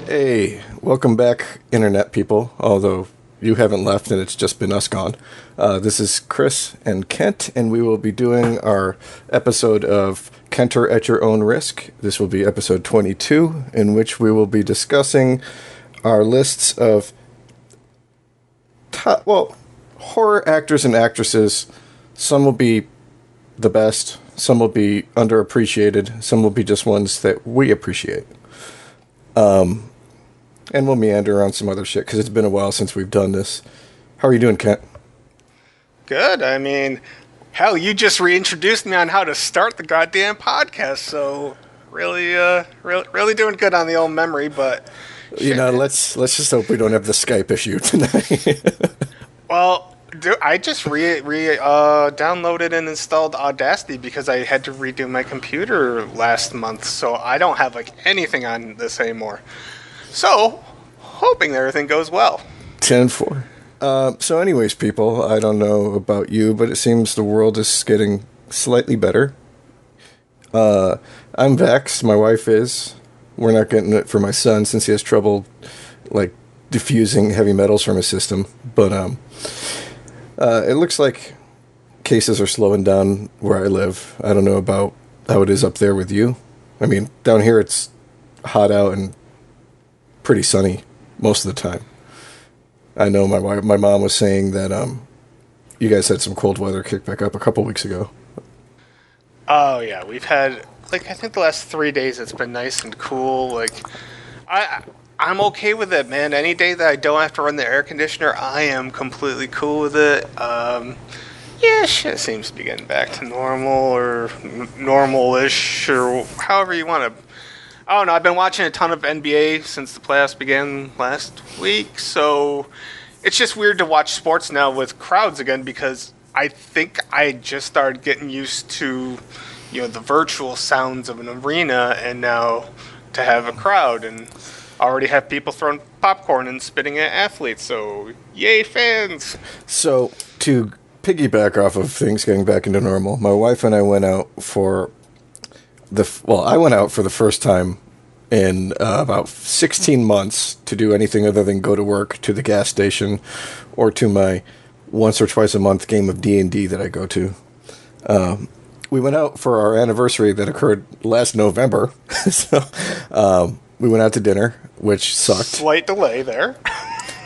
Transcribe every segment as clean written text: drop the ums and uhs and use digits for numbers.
Hey, welcome back, Internet people, although you haven't left and it's just been us gone. This is Chris and Kent, and we will be doing our episode of Kenter at Your Own Risk. This will be episode 22, in which we will be discussing our lists of horror actors and actresses. Some will be the best, some will be underappreciated, some will be just ones that we appreciate. And we'll meander around some other shit, because it's been a while since we've done this. How are you doing, Kent? Good. I mean, hell, you just reintroduced me on how to start the goddamn podcast, so really doing good on the old memory, but... You know, let's just hope we don't have the Skype issue tonight. Well, I just downloaded and installed Audacity because I had to redo my computer last month, so I don't have, anything on this anymore. So, hoping that everything goes well. 10-4. So anyways, people, I don't know about you, but it seems the world is getting slightly better. I'm vaxxed, my wife is. We're not getting it for my son since he has trouble, diffusing heavy metals from his system. But it looks like cases are slowing down where I live. I don't know about how it is up there with you. I mean, down here it's hot out and pretty sunny most of the time. I know my mom was saying that you guys had some cold weather kick back up a couple weeks ago. Oh yeah, we've had I think the last 3 days it's been nice and cool. I'm okay with it, man. Any day that I don't have to run the air conditioner, I am completely cool with it. Yeah, shit seems to be getting back to normal or normal-ish or however you want to. I don't know, I've been watching a ton of NBA since the playoffs began last week, so it's just weird to watch sports now with crowds again because I think I just started getting used to, the virtual sounds of an arena and now to have a crowd and already have people throwing popcorn and spitting at athletes, so yay fans! So, to piggyback off of things getting back into normal, my wife and I went out for I went out for the first time in about 16 months to do anything other than go to work, to the gas station, or to my once or twice a month game of D&D that I go to. We went out for our anniversary that occurred last November. So we went out to dinner, which sucked. Slight delay there.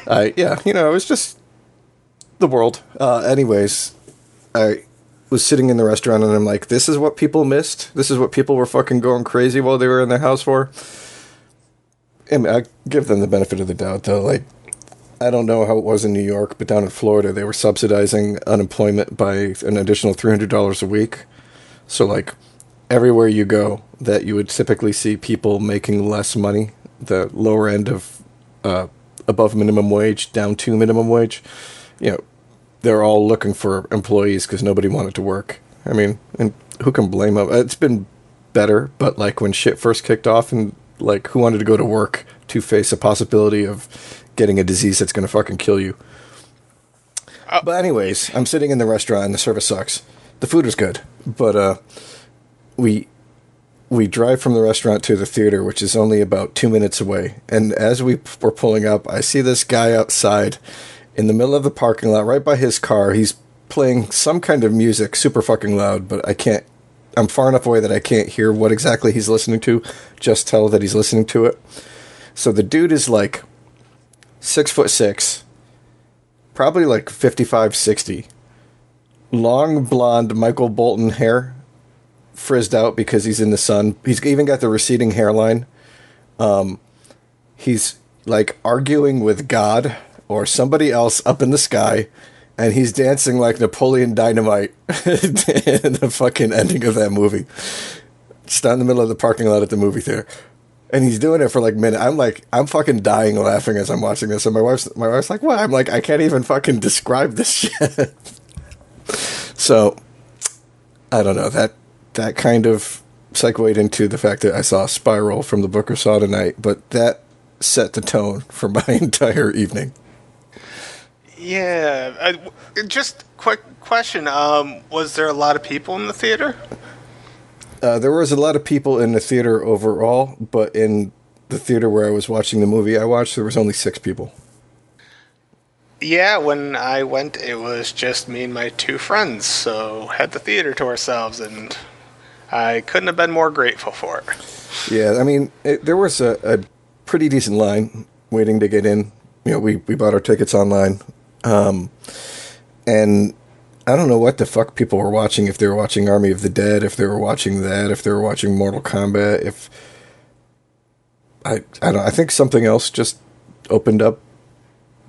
It was just the world. Anyways, I was sitting in the restaurant and I'm like, this is what people missed? This is what people were fucking going crazy while they were in their house for? I give them the benefit of the doubt, though. I don't know how it was in New York, but down in Florida, they were subsidizing unemployment by an additional $300 a week. So, everywhere you go, that you would typically see people making less money, the lower end of above minimum wage, down to minimum wage, they're all looking for employees because nobody wanted to work. I mean, and who can blame them? It's been better, but when shit first kicked off and who wanted to go to work to face a possibility of getting a disease that's going to fucking kill you? But anyways, I'm sitting in the restaurant and the service sucks. The food was good, but we drive from the restaurant to the theater, which is only about 2 minutes away. And as we were pulling up, I see this guy outside in the middle of the parking lot, right by his car. He's playing some kind of music, super fucking loud, but I'm far enough away that I can't hear what exactly he's listening to, just tell that he's listening to it. So the dude is 6'6", probably 55, 60. Long blonde Michael Bolton hair, frizzed out because he's in the sun. He's even got the receding hairline. He's arguing with God or somebody else up in the sky, and he's dancing like Napoleon Dynamite in the fucking ending of that movie. Just out in the middle of the parking lot at the movie theater. And he's doing it for a minute. I'm fucking dying laughing as I'm watching this. And my wife's like, what? I'm like, I can't even fucking describe this shit. So, I don't know. That kind of segued into the fact that I saw Spiral from the Booker Saw tonight, but that set the tone for my entire evening. Yeah. Just quick question. Was there a lot of people in the theater? There was a lot of people in the theater overall, but in the theater where I was watching the movie I watched, there was only 6 people. Yeah, when I went, it was just me and my 2 friends, so had the theater to ourselves, and I couldn't have been more grateful for it. Yeah, I mean, there was a pretty decent line waiting to get in. We bought our tickets online. And I don't know what the fuck people were watching, if they were watching Army of the Dead, if they were watching that, if they were watching Mortal Kombat, if... I think something else just opened up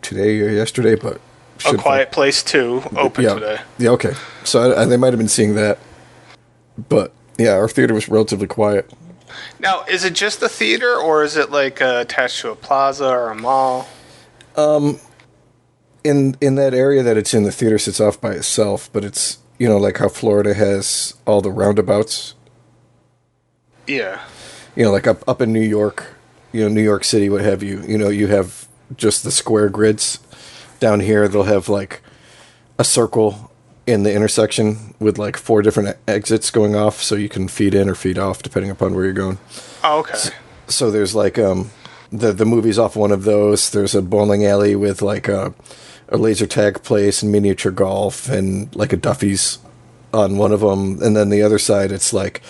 today or yesterday, but... A Quiet Place 2 open today. Yeah, okay. So they might have been seeing that. But, yeah, our theater was relatively quiet. Now, is it just the theater, or is it like attached to a plaza or a mall? In that area that it's in, the theater sits off by itself, but it's, like how Florida has all the roundabouts. Yeah. Like up in New York, New York City, what have you. You have just the square grids. Down here, they'll have like a circle in the intersection with like 4 different exits going off, so you can feed in or feed off depending upon where you're going. Oh, okay. So there's like the movie's off one of those. There's a bowling alley with like a laser tag place and miniature golf and like a Duffy's on one of them, and then the other side it's like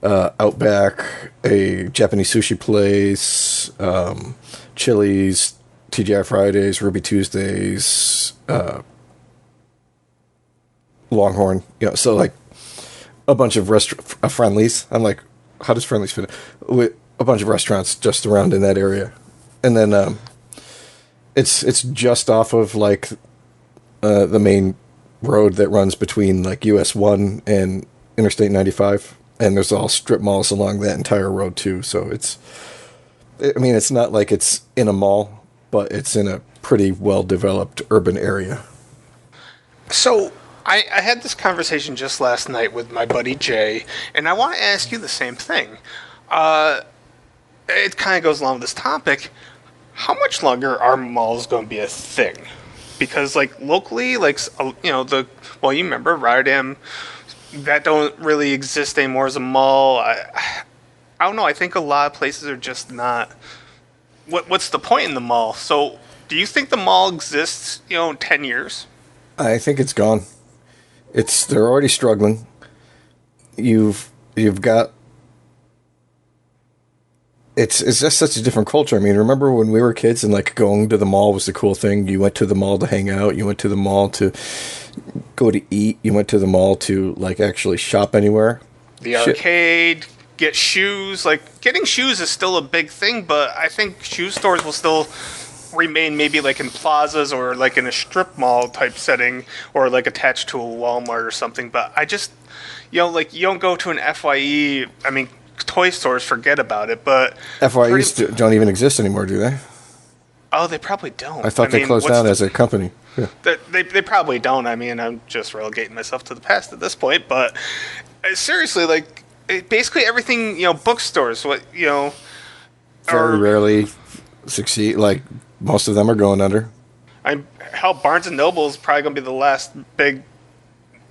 Outback, a Japanese sushi place, Chili's, TGI Fridays, Ruby Tuesdays, Longhorn. So like a bunch of Friendlies. I'm like, how does Friendlies fit in? With a bunch of restaurants just around in that area, and then it's just off of like the main road that runs between like US 1 and Interstate 95, and there's all strip malls along that entire road too. So it's not like it's in a mall, but it's in a pretty well developed urban area. So I had this conversation just last night with my buddy Jay, and I want to ask you the same thing. It kind of goes along with this topic. How much longer are malls going to be a thing? Because, like, locally, like, you remember Rotterdam, that don't really exist anymore as a mall. I don't know. I think a lot of places are just not. What's the point in the mall? So, do you think the mall exists, in 10 years? I think it's gone. They're already struggling. You've got. It's just such a different culture. I mean, remember when we were kids and like going to the mall was the cool thing? You went to the mall to hang out. You went to the mall to go to eat. You went to the mall to like actually shop anywhere. The arcade, get shoes. Like getting shoes is still a big thing, but I think shoe stores will still remain maybe like in plazas or like in a strip mall type setting or like attached to a Walmart or something. But I just, like you don't go to an FYE. I mean, toy stores, forget about it. But FYEs don't even exist anymore, do they? Oh, they probably don't. I thought they closed down as a company. Yeah. They probably don't. I mean, I'm just relegating myself to the past at this point. But seriously, like basically everything, bookstores, very rarely succeed. Like most of them are going under. Hell, Barnes and Noble is probably going to be the last big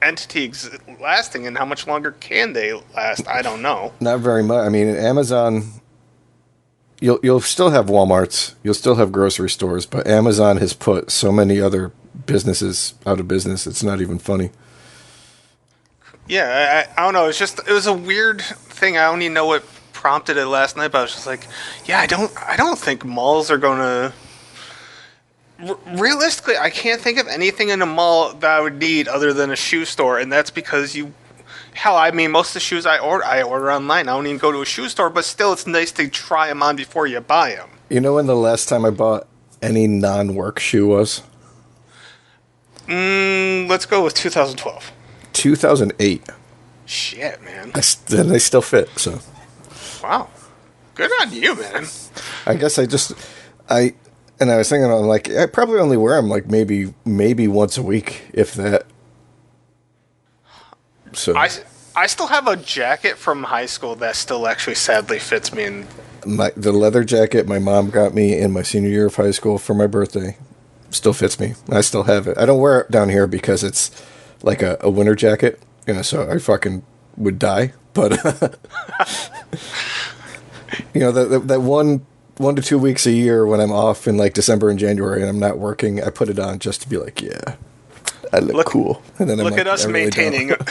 entity lasting, and how much longer can they last? I don't know. Not very much. I mean, Amazon. You'll still have Walmarts, you'll still have grocery stores, but Amazon has put so many other businesses out of business. It's not even funny. Yeah, I don't know. It was a weird thing. I don't even know what prompted it last night, but I was just like, yeah, I don't think malls are going to. Realistically, I can't think of anything in a mall that I would need other than a shoe store, and that's because most of the shoes I order online. I don't even go to a shoe store, but still, it's nice to try them on before you buy them. You know when the last time I bought any non-work shoe was? Let's go with 2012. 2008. Shit, man. They still fit, so. Wow. Good on you, man. I guess I was thinking, I'm like, I probably only wear them like maybe once a week, if that. So I still have a jacket from high school that still actually sadly fits me. And the leather jacket my mom got me in my senior year of high school for my birthday still fits me. I still have it. I don't wear it down here because it's like a winter jacket, so I fucking would die. But that one 1 to 2 weeks a year when I'm off in like December and January and I'm not working, I put it on just to be like, yeah, I look cool. And then I'm Look like, at us I really maintaining. don't.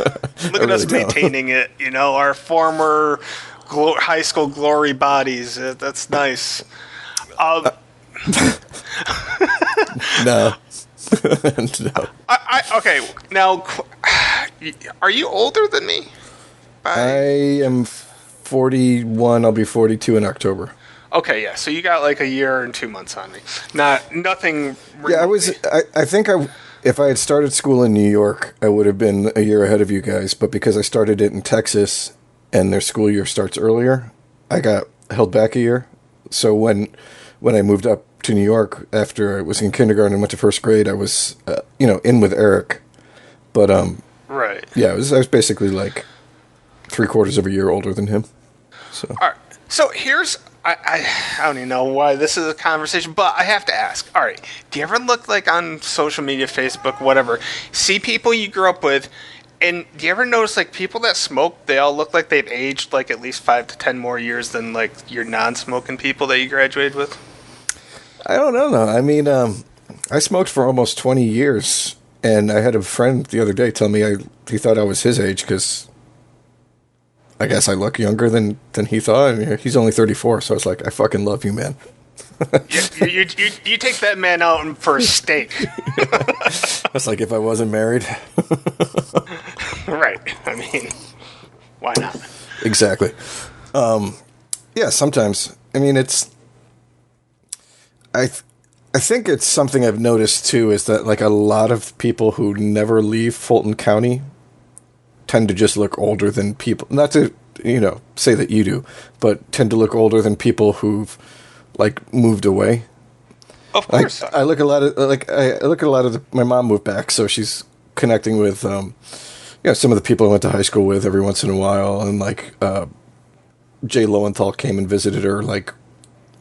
Look I at us really don't. maintaining it. You know, our former high school glory bodies. That's nice. Um, No. No. okay. Now, are you older than me? I am 41. I'll be 42 in October. Okay, yeah. So you got like a year and 2 months on me. Nothing. Yeah, I was. I think if I had started school in New York, I would have been a year ahead of you guys. But because I started it in Texas, and their school year starts earlier, I got held back a year. So when I moved up to New York after I was in kindergarten and went to first grade, I was in with Eric. But Right. yeah, I was basically like 3/4 of a year older than him. So All right. So here's I don't even know why this is a conversation, but I have to ask. All right. Do you ever look like on social media, Facebook, whatever, see people you grew up with, and do you ever notice like people that smoke, they all look like they've aged like at least 5 to 10 more years than like your non-smoking people that you graduated with? I don't know. No, I mean, I smoked for almost 20 years, and I had a friend the other day tell me he thought I was his age because I guess I look younger than he thought. And he's only 34, so I was like, I fucking love you, man. You take that man out for a steak. That's like if I wasn't married. Right. I mean, why not? Exactly. Yeah, sometimes. I mean, I think it's something I've noticed too is that like a lot of people who never leave Fulton County tend to just look older than people. Not to say that you do, but tend to look older than people who've like moved away. Of course. I look a lot of my mom moved back, so she's connecting with some of the people I went to high school with every once in a while, and like Jay Lowenthal came and visited her like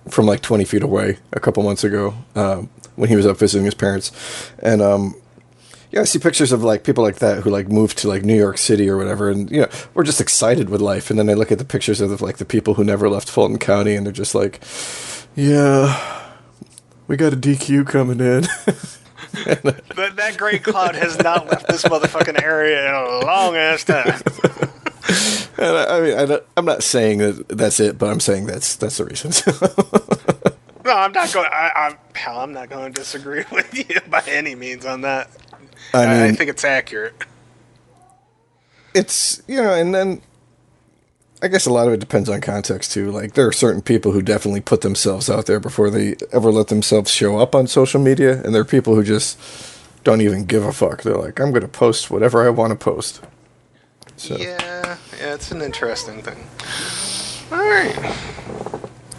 from like 20 feet away a couple months ago when he was up visiting his parents, and I see pictures of like people like that who like moved to like New York City or whatever, and we're just excited with life, and then I look at the pictures of like the people who never left Fulton County, and they're just like, yeah. We got a DQ coming in. That gray cloud has not left this motherfucking area in a long ass time. And I mean, I'm not saying that's it, but I'm saying that's the reasons. No, I'm not going. I'm not going to disagree with you by any means on that. I think it's accurate. It's and then I guess a lot of it depends on context too. Like there are certain people who definitely put themselves out there before they ever let themselves show up on social media, and there are people who just don't even give a fuck. They're like, I'm going to post whatever I want to post. So yeah, it's an interesting thing. All right.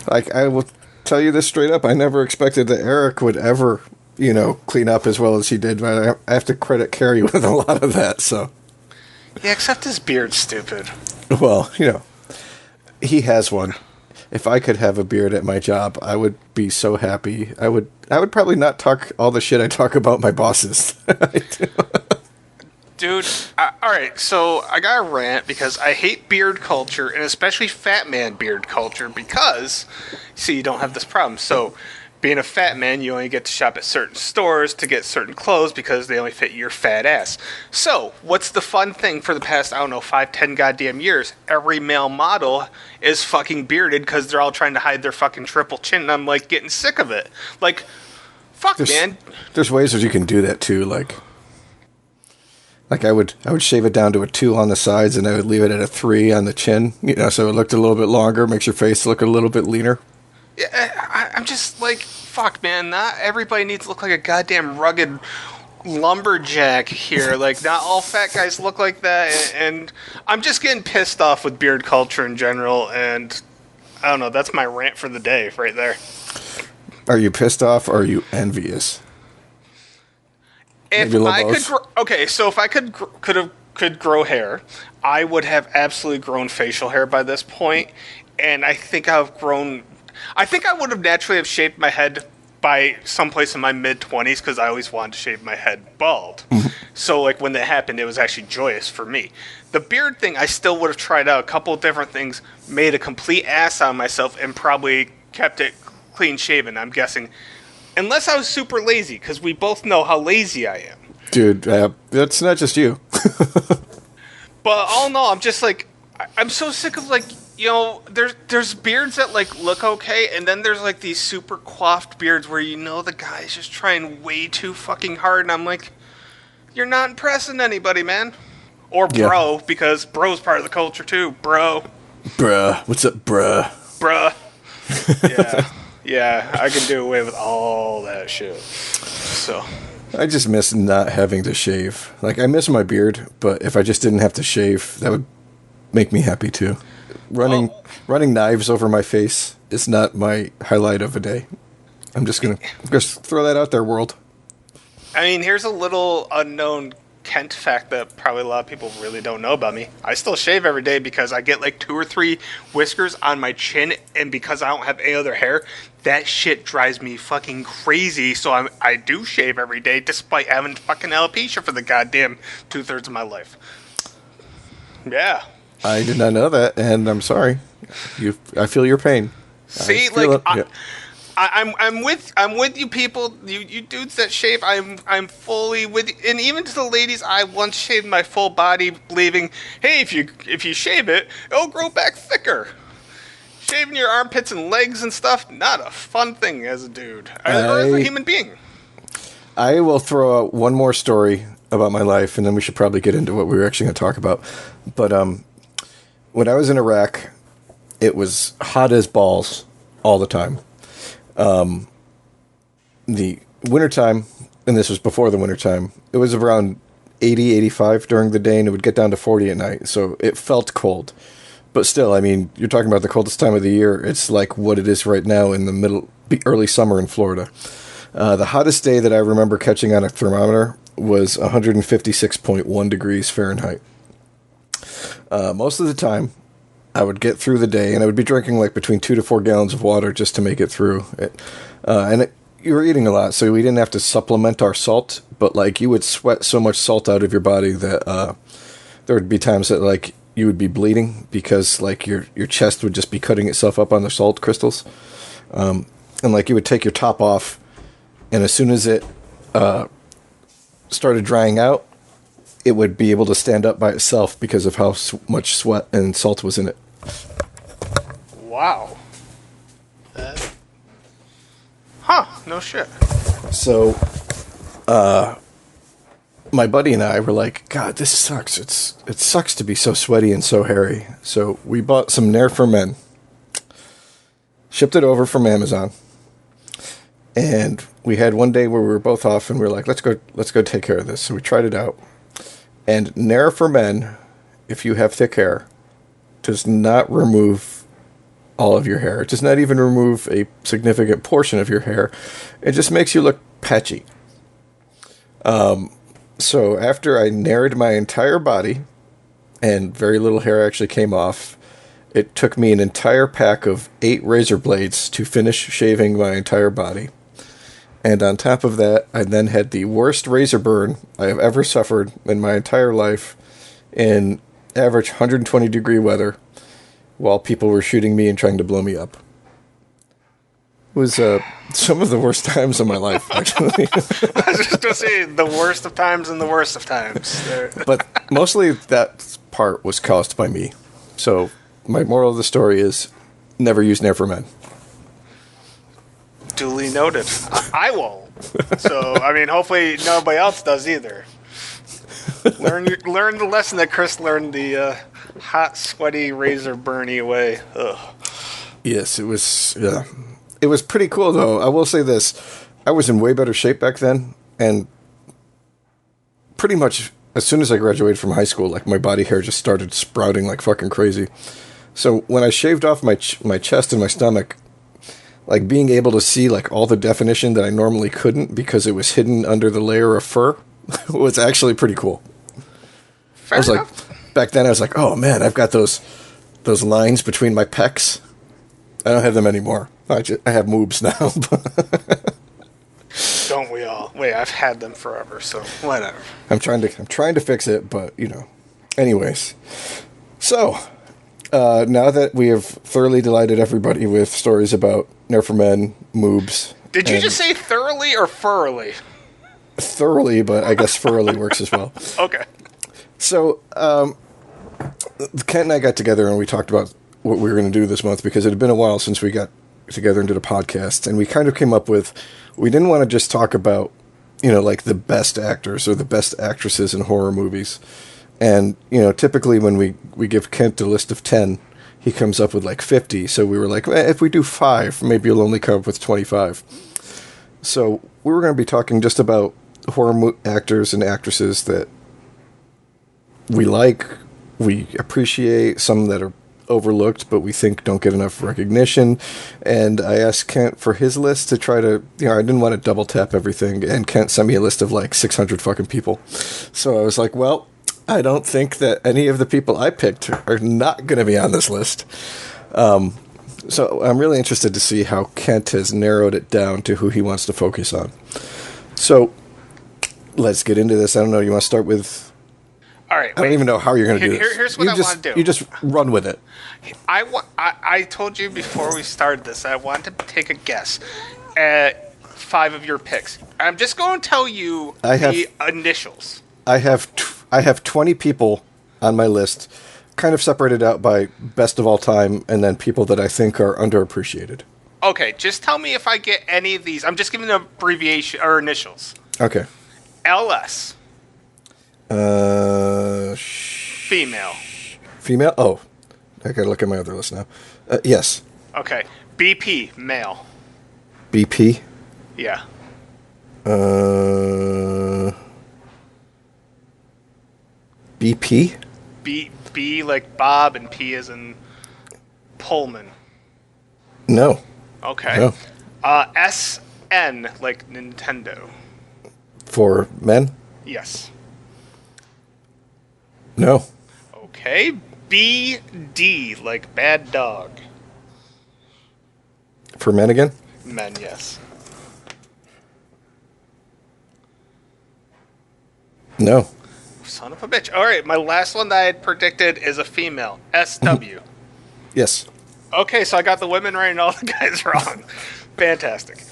Like I will tell you this straight up, I never expected that Eric would ever, clean up as well as he did, but I have to credit Carrie with a lot of that. So Yeah, except his beard's stupid. well, he has one. If I could have a beard at my job, I would be so happy. I would probably not talk all the shit I talk about my bosses. Dude, all right, so I got a rant because I hate beard culture, and especially fat man beard culture, because, see, you don't have this problem. So, being a fat man, you only get to shop at certain stores to get certain clothes because they only fit your fat ass. So, what's the fun thing for the past, 5, 10 goddamn years? Every male model is fucking bearded because they're all trying to hide their fucking triple chin, and I'm, like, getting sick of it. Like, fuck, man. There's ways that you can do that, too, like I would shave it down to a 2 on the sides, and I would leave it at a 3 on the chin, so it looked a little bit longer, makes your face look a little bit leaner. Yeah, I'm just like, fuck, man. Not everybody needs to look like a goddamn rugged lumberjack here. Like, not all fat guys look like that. And I'm just getting pissed off with beard culture in general. And I don't know. That's my rant for the day, right there. Are you pissed off, or are you envious? If I could, so if I could grow hair, I would have absolutely grown facial hair by this point, and I think I would have naturally have shaved my head by someplace in my mid-20s because I always wanted to shave my head bald. So like when that happened, it was actually joyous for me. The beard thing, I still would have tried out a couple of different things, made a complete ass out of myself, and probably kept it clean shaven, I'm guessing. Unless I was super lazy, because we both know how lazy I am. Dude, that's not just you. But all in all, I'm just like, I'm so sick of like, there's beards that like look okay, and then there's like these super coiffed beards where the guy's just trying way too fucking hard, and I'm like, you're not impressing anybody, man. Or Yeah. bro, because bro's part of the culture too, bro. Bruh. What's up, bruh? Bruh. Yeah. Yeah, I can do away with all that shit. So. I just miss not having to shave. Like, I miss my beard, but if I just didn't have to shave, that would make me happy too. Running knives over my face is not my highlight of a day. I'm just gonna throw that out there, world. I mean, here's a little unknown Kent fact that probably a lot of people really don't know about me. I still shave every day because I get like 2 or 3 whiskers on my chin, and because I don't have any other hair, that shit drives me fucking crazy. So I do shave every day despite having fucking alopecia for the goddamn 2/3 of my life. Yeah. I did not know that, and I'm sorry. I feel your pain. See, I'm with you people, you dudes that shave. I'm fully with you. And even to the ladies, I once shaved my full body, believing, hey, if you shave it, it'll grow back thicker. Shaving your armpits and legs and stuff, not a fun thing as a dude or as a human being. I will throw out one more story about my life, and then we should probably get into what we were actually going to talk about. But when I was in Iraq, it was hot as balls all the time. The wintertime, and this was before the wintertime, it was around 80, 85 during the day, and it would get down to 40 at night, so it felt cold. But still, I mean, you're talking about the coldest time of the year. It's like what it is right now in the early summer in Florida. The hottest day that I remember catching on a thermometer was 156.1 degrees Fahrenheit. Most of the time, I would get through the day, and I would be drinking like between 2 to 4 gallons of water just to make it through. You were eating a lot, so we didn't have to supplement our salt, but like you would sweat so much salt out of your body that there would be times that like you would be bleeding because like your chest would just be cutting itself up on the salt crystals, and like you would take your top off, and as soon as it started drying out, it would be able to stand up by itself because of how much sweat and salt was in it. Wow. Huh, no shit. So, my buddy and I were like, God, this sucks. It sucks to be so sweaty and so hairy. So we bought some Nair for Men, shipped it over from Amazon, and we had one day where we were both off, and we were like, let's go take care of this. So we tried it out, and Nair for Men, if you have thick hair, does not remove all of your hair. It does not even remove a significant portion of your hair. It just makes you look patchy. So after I Naired my entire body, and very little hair actually came off, it took me an entire pack of 8 razor blades to finish shaving my entire body. And on top of that, I then had the worst razor burn I have ever suffered in my entire life in average 120 degree weather, while people were shooting me and trying to blow me up. It was some of the worst times of my life, actually. I was just going to say, the worst of times and the worst of times. But mostly that part was caused by me. So my moral of the story is never use Nair for Men. Duly noted. I won't. So, I mean, hopefully nobody else does either. Learn the lesson that Chris learned the hot, sweaty, razor burny way. Ugh. Yes, it was. Yeah, it was pretty cool though. I will say this: I was in way better shape back then, and pretty much as soon as I graduated from high school, like my body hair just started sprouting like fucking crazy. So when I shaved off my chest and my stomach, like being able to see like all the definition that I normally couldn't because it was hidden under the layer of fur was actually pretty cool. Fair enough. Back then I was like, oh man, I've got those lines between my pecs. I don't have them anymore. I have moobs now. Don't we all? Wait, I've had them forever, so whatever. I'm trying to fix it, but you know. Anyways, so Now that we have thoroughly delighted everybody with stories about Nerfermen, moobs. Did you just say thoroughly or furrowly? Thoroughly, but I guess furrowly works as well. Okay. So, Kent and I got together and we talked about what we were going to do this month because it had been a while since we got together and did a podcast. And we kind of came up with, we didn't want to just talk about, like the best actors or the best actresses in horror movies. And, typically when we give Kent a list of 10, he comes up with like 50. So we were like, if we do 5, maybe you'll only come up with 25. So we were going to be talking just about horror actors and actresses that we like, we appreciate, some that are overlooked but we think don't get enough recognition. And I asked Kent for his list to try to, I didn't want to double tap everything, and Kent sent me a list of like 600 fucking people. So I was like, well, I don't think that any of the people I picked are not going to be on this list. So I'm really interested to see how Kent has narrowed it down to who he wants to focus on. So let's get into this. I don't know, you want to start with... All right, I don't even know how you're going to do this. Here's what I want to do. You just run with it. I told you before we started this, I wanted to take a guess at 5 of your picks. I'm just going to tell you the initials. I have 20 people on my list, kind of separated out by best of all time, and then people that I think are underappreciated. Okay, just tell me if I get any of these. I'm just giving an abbreviation or initials. Okay. LS. Female. Female? Oh, I gotta look at my other list now. Yes. Okay. BP. Male. BP? Yeah. BP? B like Bob and P as in Pullman. No. Okay. No. SN like Nintendo. For men? Yes. No. Okay. BD like bad dog. For men again? Men, yes. No. Son of a bitch. All right, my last one that I had predicted is a female. SW. Yes. Okay, so I got the women right and all the guys wrong. Fantastic.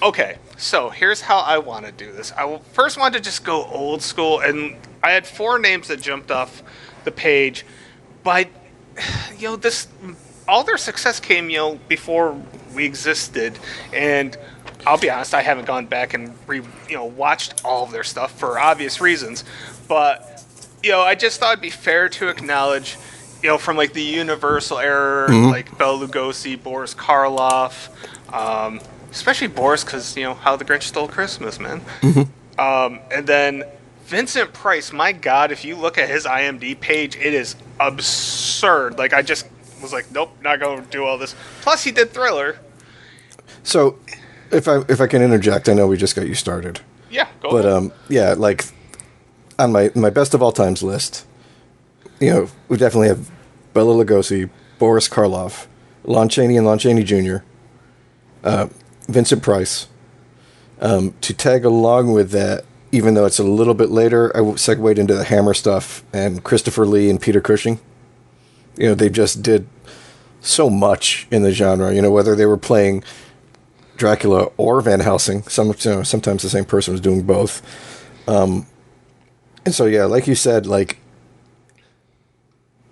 Okay, so here's how I want to do this. I first want to just go old school, and I had 4 names that jumped off the page, but all their success came, before we existed, and I'll be honest, I haven't gone back and watched all of their stuff for obvious reasons, but I just thought it'd be fair to acknowledge, from like the Universal era, like Bela Lugosi, Boris Karloff. Especially Boris, because, How the Grinch Stole Christmas, man. And then Vincent Price, my God, if you look at his IMDb page, it is absurd. Like, I just was like, nope, not going to do all this. Plus, he did Thriller. So, if I can interject, I know we just got you started. Yeah, go ahead. Yeah, like, on my best of all times list, we definitely have Bela Lugosi, Boris Karloff, Lon Chaney and Lon Chaney Jr., Vincent Price. To tag along with that, even though it's a little bit later, I segued into the Hammer stuff, and Christopher Lee and Peter Cushing. They just did so much in the genre, whether they were playing Dracula or Van Helsing. Sometimes the same person was doing both. And so, yeah, like you said, like,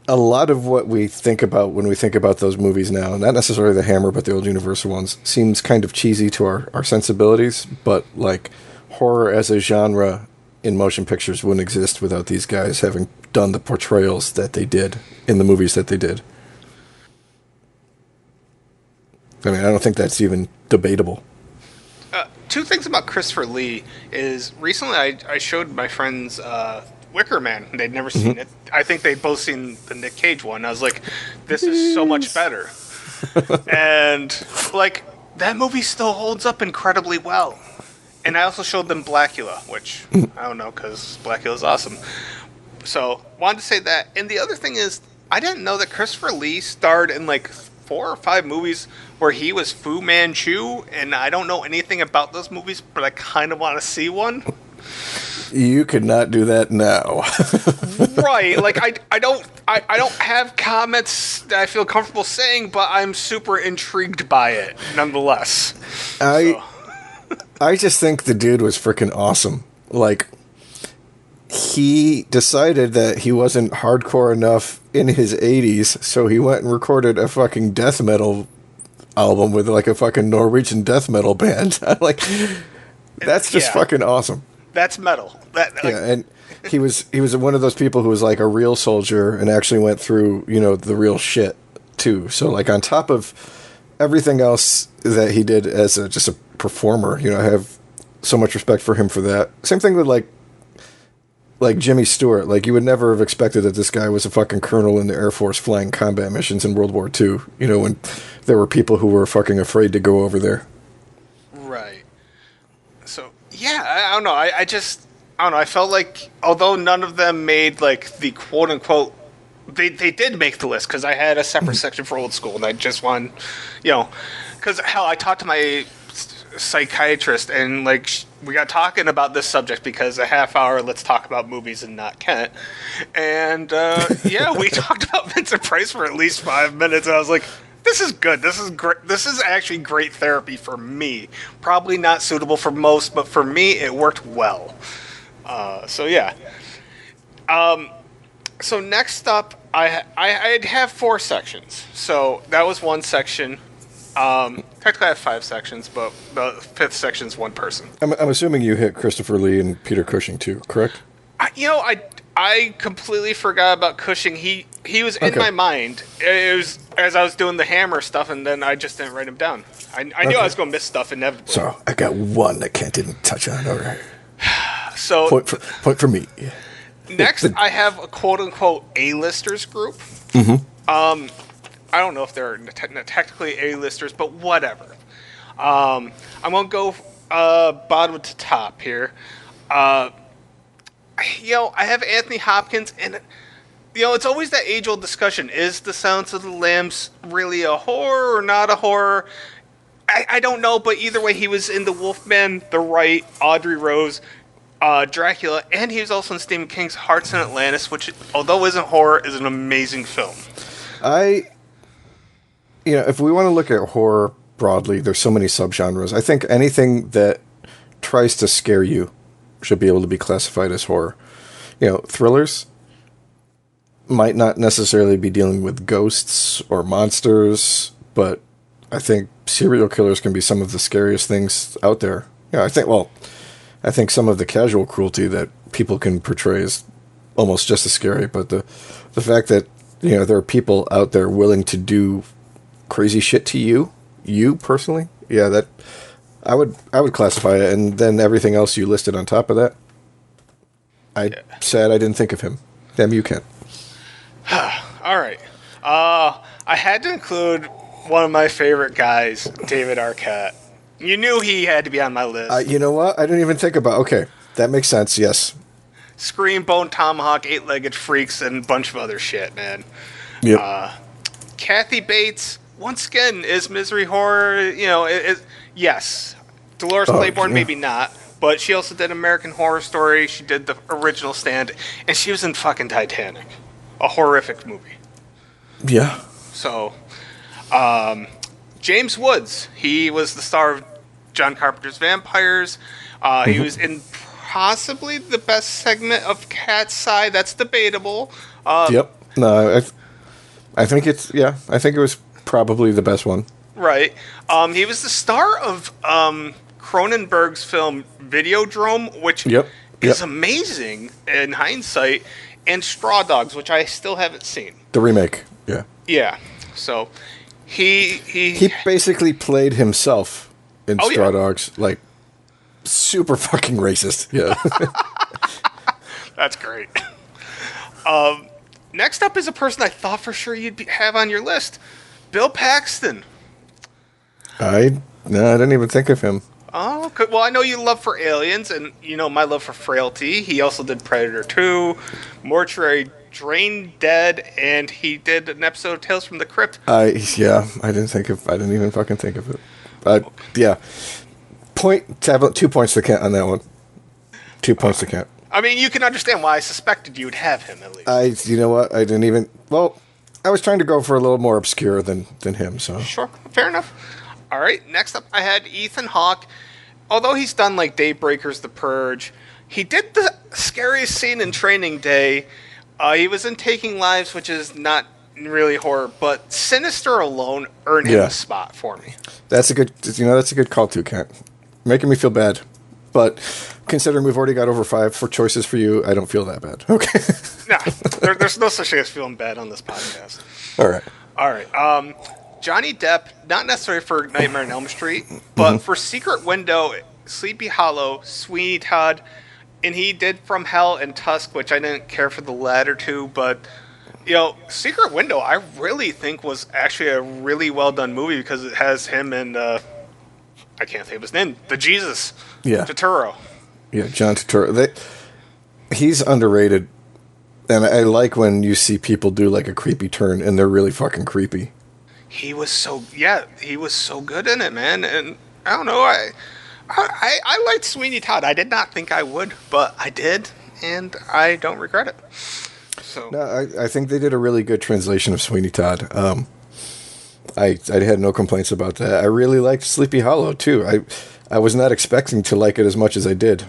a lot of what we think about when we think about those movies now, not necessarily the Hammer, but the old Universal ones, seems kind of cheesy to our sensibilities, but, like, horror as a genre in motion pictures wouldn't exist without these guys having done the portrayals that they did in the movies that they did. I mean, I don't think that's even debatable. 2 things about Christopher Lee is recently I showed my friends Wicker Man. They'd never seen it. I think they'd both seen the Nick Cage one. I was like, this is so much better. And, like, that movie still holds up incredibly well. And I also showed them Blackula, which, I don't know, because Blackula's awesome. So, wanted to say that. And the other thing is, I didn't know that Christopher Lee starred in, like, 4 or 5 movies where he was Fu Manchu, and I don't know anything about those movies, but I kind of want to see one. You could not do that now. Right, like I don't have comments that I feel comfortable saying, but I'm super intrigued by it nonetheless. I So, I just think the dude was freaking awesome. Like, he decided that he wasn't hardcore enough in his 80s, so he went and recorded a fucking death metal album with like a fucking Norwegian death metal band. I'm like, that's just yeah, fucking awesome. that's metal. That like, Yeah, and he was one of those people who was like a real soldier and actually went through, the real shit too. So like on top of everything else that he did as just a performer, I have so much respect for him for that. Same thing with like Jimmy Stewart. Like, you would never have expected that this guy was a fucking colonel in the Air Force flying combat missions in World War II, when there were people who were fucking afraid to go over there. right. So yeah, I don't know. I don't know. I felt like although none of them made like the quote unquote, they did make the list because I had a separate section for old school and I just wanted, because hell, I talked to my psychiatrist and like we got talking about this subject because a half hour let's talk about movies and not Kent, and yeah, we talked about Vincent Price for at least 5 minutes and I was like, this is good, this is great, this is actually great therapy for me, probably not suitable for most, but for me it worked well. So yeah. So next up, I'd have 4 sections. So that was one section. Technically, I have 5 sections, but the 5th section's one person. I'm assuming you hit Christopher Lee and Peter Cushing too, correct? I completely forgot about Cushing. He was in Okay. my mind. It was as I was doing the Hammer stuff, and then I just didn't write him down. I knew Okay. I was going to miss stuff inevitably. So I got one that Kent didn't touch on. All right. So Point for me. next, I have a quote-unquote A-listers group. I don't know if they're technically A-listers, but whatever. I'm going to go bottom to top here. I have Anthony Hopkins, and, it's always that age-old discussion. Is The Silence of the Lambs really a horror or not a horror? I don't know, but either way, he was in The Wolfman, The Right, Audrey Rose, Dracula, and he was also in Stephen King's Hearts in Atlantis, which, although isn't horror, is an amazing film. If we want to look at horror broadly, there's so many subgenres. I think anything that tries to scare you should be able to be classified as horror. Thrillers might not necessarily be dealing with ghosts or monsters, but I think serial killers can be some of the scariest things out there. I think some of the casual cruelty that people can portray is almost just as scary, but the fact that, there are people out there willing to do crazy shit to you personally, that I would classify it, and then everything else you listed on top of that, sad I didn't think of him. Damn, you can. All right. I had to include one of my favorite guys, David Arquette. You knew he had to be on my list. You know what? I didn't even think about. Okay, that makes sense. Yes. Scream, Bone Tomahawk, Eight-Legged Freaks, and a bunch of other shit, man. Yep. Kathy Bates, once again, is misery horror. Yes. Dolores Claiborne, yeah. maybe not. But she also did American Horror Story. She did the original Stand. And she was in fucking Titanic. A horrific movie. Yeah. So, James Woods. He was the star of John Carpenter's Vampires. He was in possibly the best segment of Cat's Eye. That's debatable. Yep. No, I think it's, I think it was probably the best one. Right. He was the star of Cronenberg's film Videodrome, which is amazing in hindsight, and Straw Dogs, which I still haven't seen. The remake. Yeah. Yeah. So he basically played himself in Straw yeah. Dogs, like super fucking racist. Yeah. That's great. Next up is a person I thought for sure you'd have on your list, Bill Paxton. I didn't even think of him. Oh, good. Well, I know you love for Aliens, and my love for Frailty. He also did Predator 2, Mortuary, Drain Dead, and he did an episode of Tales from the Crypt. I didn't even fucking think of it. Yeah. 2 points to Kent on that one. 2 points to Kent. I mean, you can understand why I suspected you'd have him at least. You know what? I didn't even. Well, I was trying to go for a little more obscure than him. So Sure, fair enough. All right, next up I had Ethan Hawke. Although he's done like Daybreakers, The Purge, he did the scariest scene in Training Day. He was in Taking Lives, which is not really horror, but Sinister alone earned him a spot for me. that's a good. That's a good call too, Kent. Making me feel bad, but considering we've already got over 5 for choices for you, I don't feel that bad. Okay. Nah, there's no such thing as feeling bad on this podcast. All right. All right. Johnny Depp, not necessarily for Nightmare on Elm Street, but for Secret Window, Sleepy Hollow, Sweeney Todd, and he did From Hell and Tusk, which I didn't care for the latter two, but Secret Window I really think was actually a really well done movie because it has him and I can't think of his name, the Jesus, Turturro. Yeah, John Turturro. He's underrated, and I like when you see people do like a creepy turn and they're really fucking creepy. He was so good in it, man, and I don't know, I liked Sweeney Todd. I did not think I would, but I did, and I don't regret it. So no, I think they did a really good translation of Sweeney Todd. I had no complaints about that. I really liked Sleepy Hollow too. I was not expecting to like it as much as I did.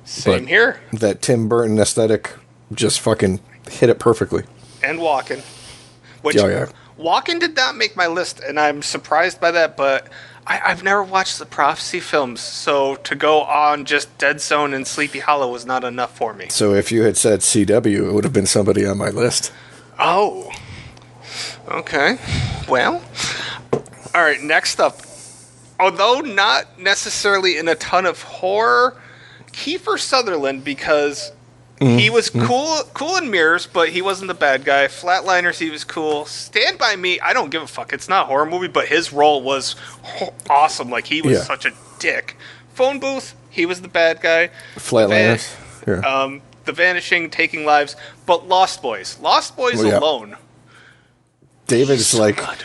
Same here. That Tim Burton aesthetic just fucking hit it perfectly. And Walken. Walken did not make my list, and I'm surprised by that, but I've never watched the Prophecy films, so to go on just Dead Zone and Sleepy Hollow was not enough for me. So if you had said CW, it would have been somebody on my list. Oh. Okay. Well. All right, next up. Although not necessarily in a ton of horror, Kiefer Sutherland, because he was cool in Mirrors, but he wasn't the bad guy. Flatliners, he was cool. Stand By Me, I don't give a fuck. It's not a horror movie, but his role was awesome. Like, he was such a dick. Phone Booth, he was the bad guy. Flatliners. The Vanishing, Taking Lives, but Lost Boys. Lost Boys alone. David's so like... good.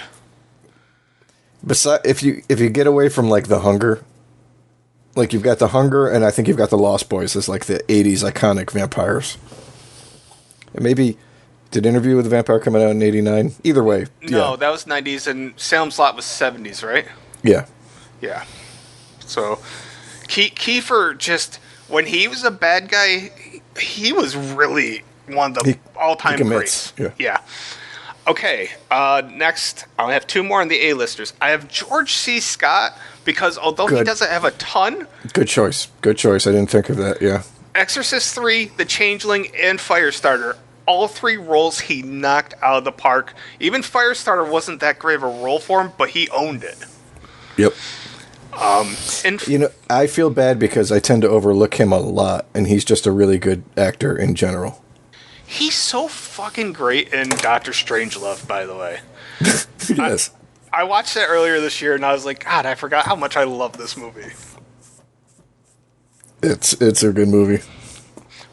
If you get away from like The Hunger, like you've got The Hunger, and I think you've got The Lost Boys as like the 80s iconic vampires. And maybe did Interview with the Vampire come out in 89? Either way. No, that was 90s, and Salem's Lot was 70s, right? Yeah. Yeah. So Kiefer, just when he was a bad guy, he was really one of the all-time greats. Yeah. Okay, next, I have 2 more on the A-listers. I have George C. Scott, because although he doesn't have a ton... Good choice. I didn't think of that, yeah. Exorcist 3, The Changeling, and Firestarter. All 3 roles he knocked out of the park. Even Firestarter wasn't that great of a role for him, but he owned it. Yep. And I feel bad because I tend to overlook him a lot, and he's just a really good actor in general. He's so fucking great in Doctor Strangelove, by the way. Yes. I watched that earlier this year, and I was like, God, I forgot how much I love this movie. It's a good movie.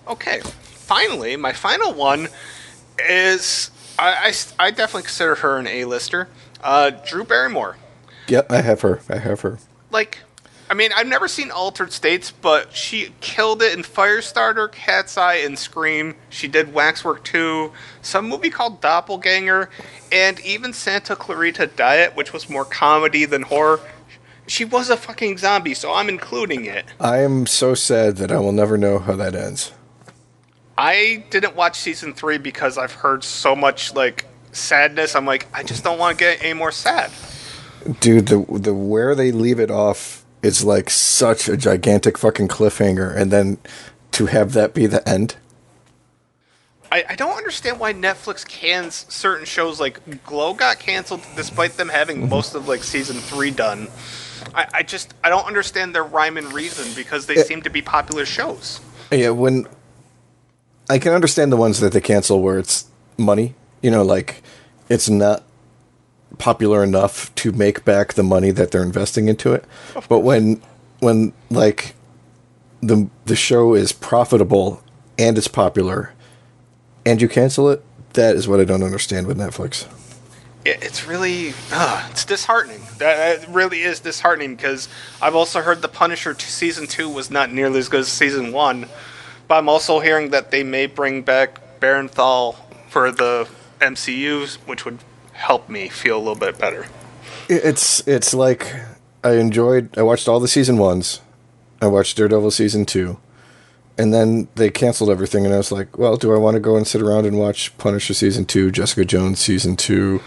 Okay. Finally, my final one is... I definitely consider her an A-lister. Drew Barrymore. Yep, I have her. Like... I mean, I've never seen Altered States, but she killed it in Firestarter, Cat's Eye, and Scream. She did Waxwork 2, some movie called Doppelganger, and even Santa Clarita Diet, which was more comedy than horror. She was a fucking zombie, so I'm including it. I am so sad that I will never know how that ends. I didn't watch season 3 because I've heard so much, like, sadness. I'm like, I just don't want to get any more sad. Dude, the where they leave it off... It's like such a gigantic fucking cliffhanger, and then to have that be the end. I don't understand why Netflix cans certain shows. Like Glow got canceled despite them having most of like season 3 done. I don't understand their rhyme and reason because they seem to be popular shows. Yeah, when I can understand the ones that they cancel where it's money, like it's not popular enough to make back the money that they're investing into it. But when like the show is profitable and it's popular and you cancel it, that is what I don't understand with Netflix. It's really it's disheartening. That really is disheartening because I've also heard The Punisher season 2 was not nearly as good as season 1. But I'm also hearing that they may bring back Barenthal for the MCU, which would help me feel a little bit better. It's like I watched all the season 1s. I watched Daredevil season 2. And then they canceled everything, and I was like, well, do I want to go and sit around and watch Punisher season 2, Jessica Jones season 2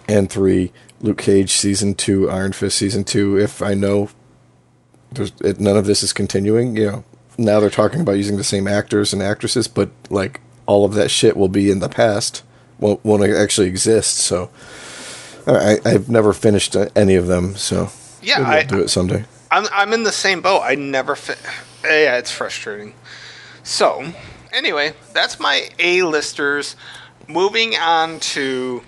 and 3, Luke Cage season 2, Iron Fist season 2, if I know none of this is continuing? Now they're talking about using the same actors and actresses, but like all of that shit will be in the past, won't actually exist. So I've never finished any of them, so yeah, maybe I'll do it someday. I'm in the same boat. I never yeah, it's frustrating. So, anyway, that's my A-listers. Moving on to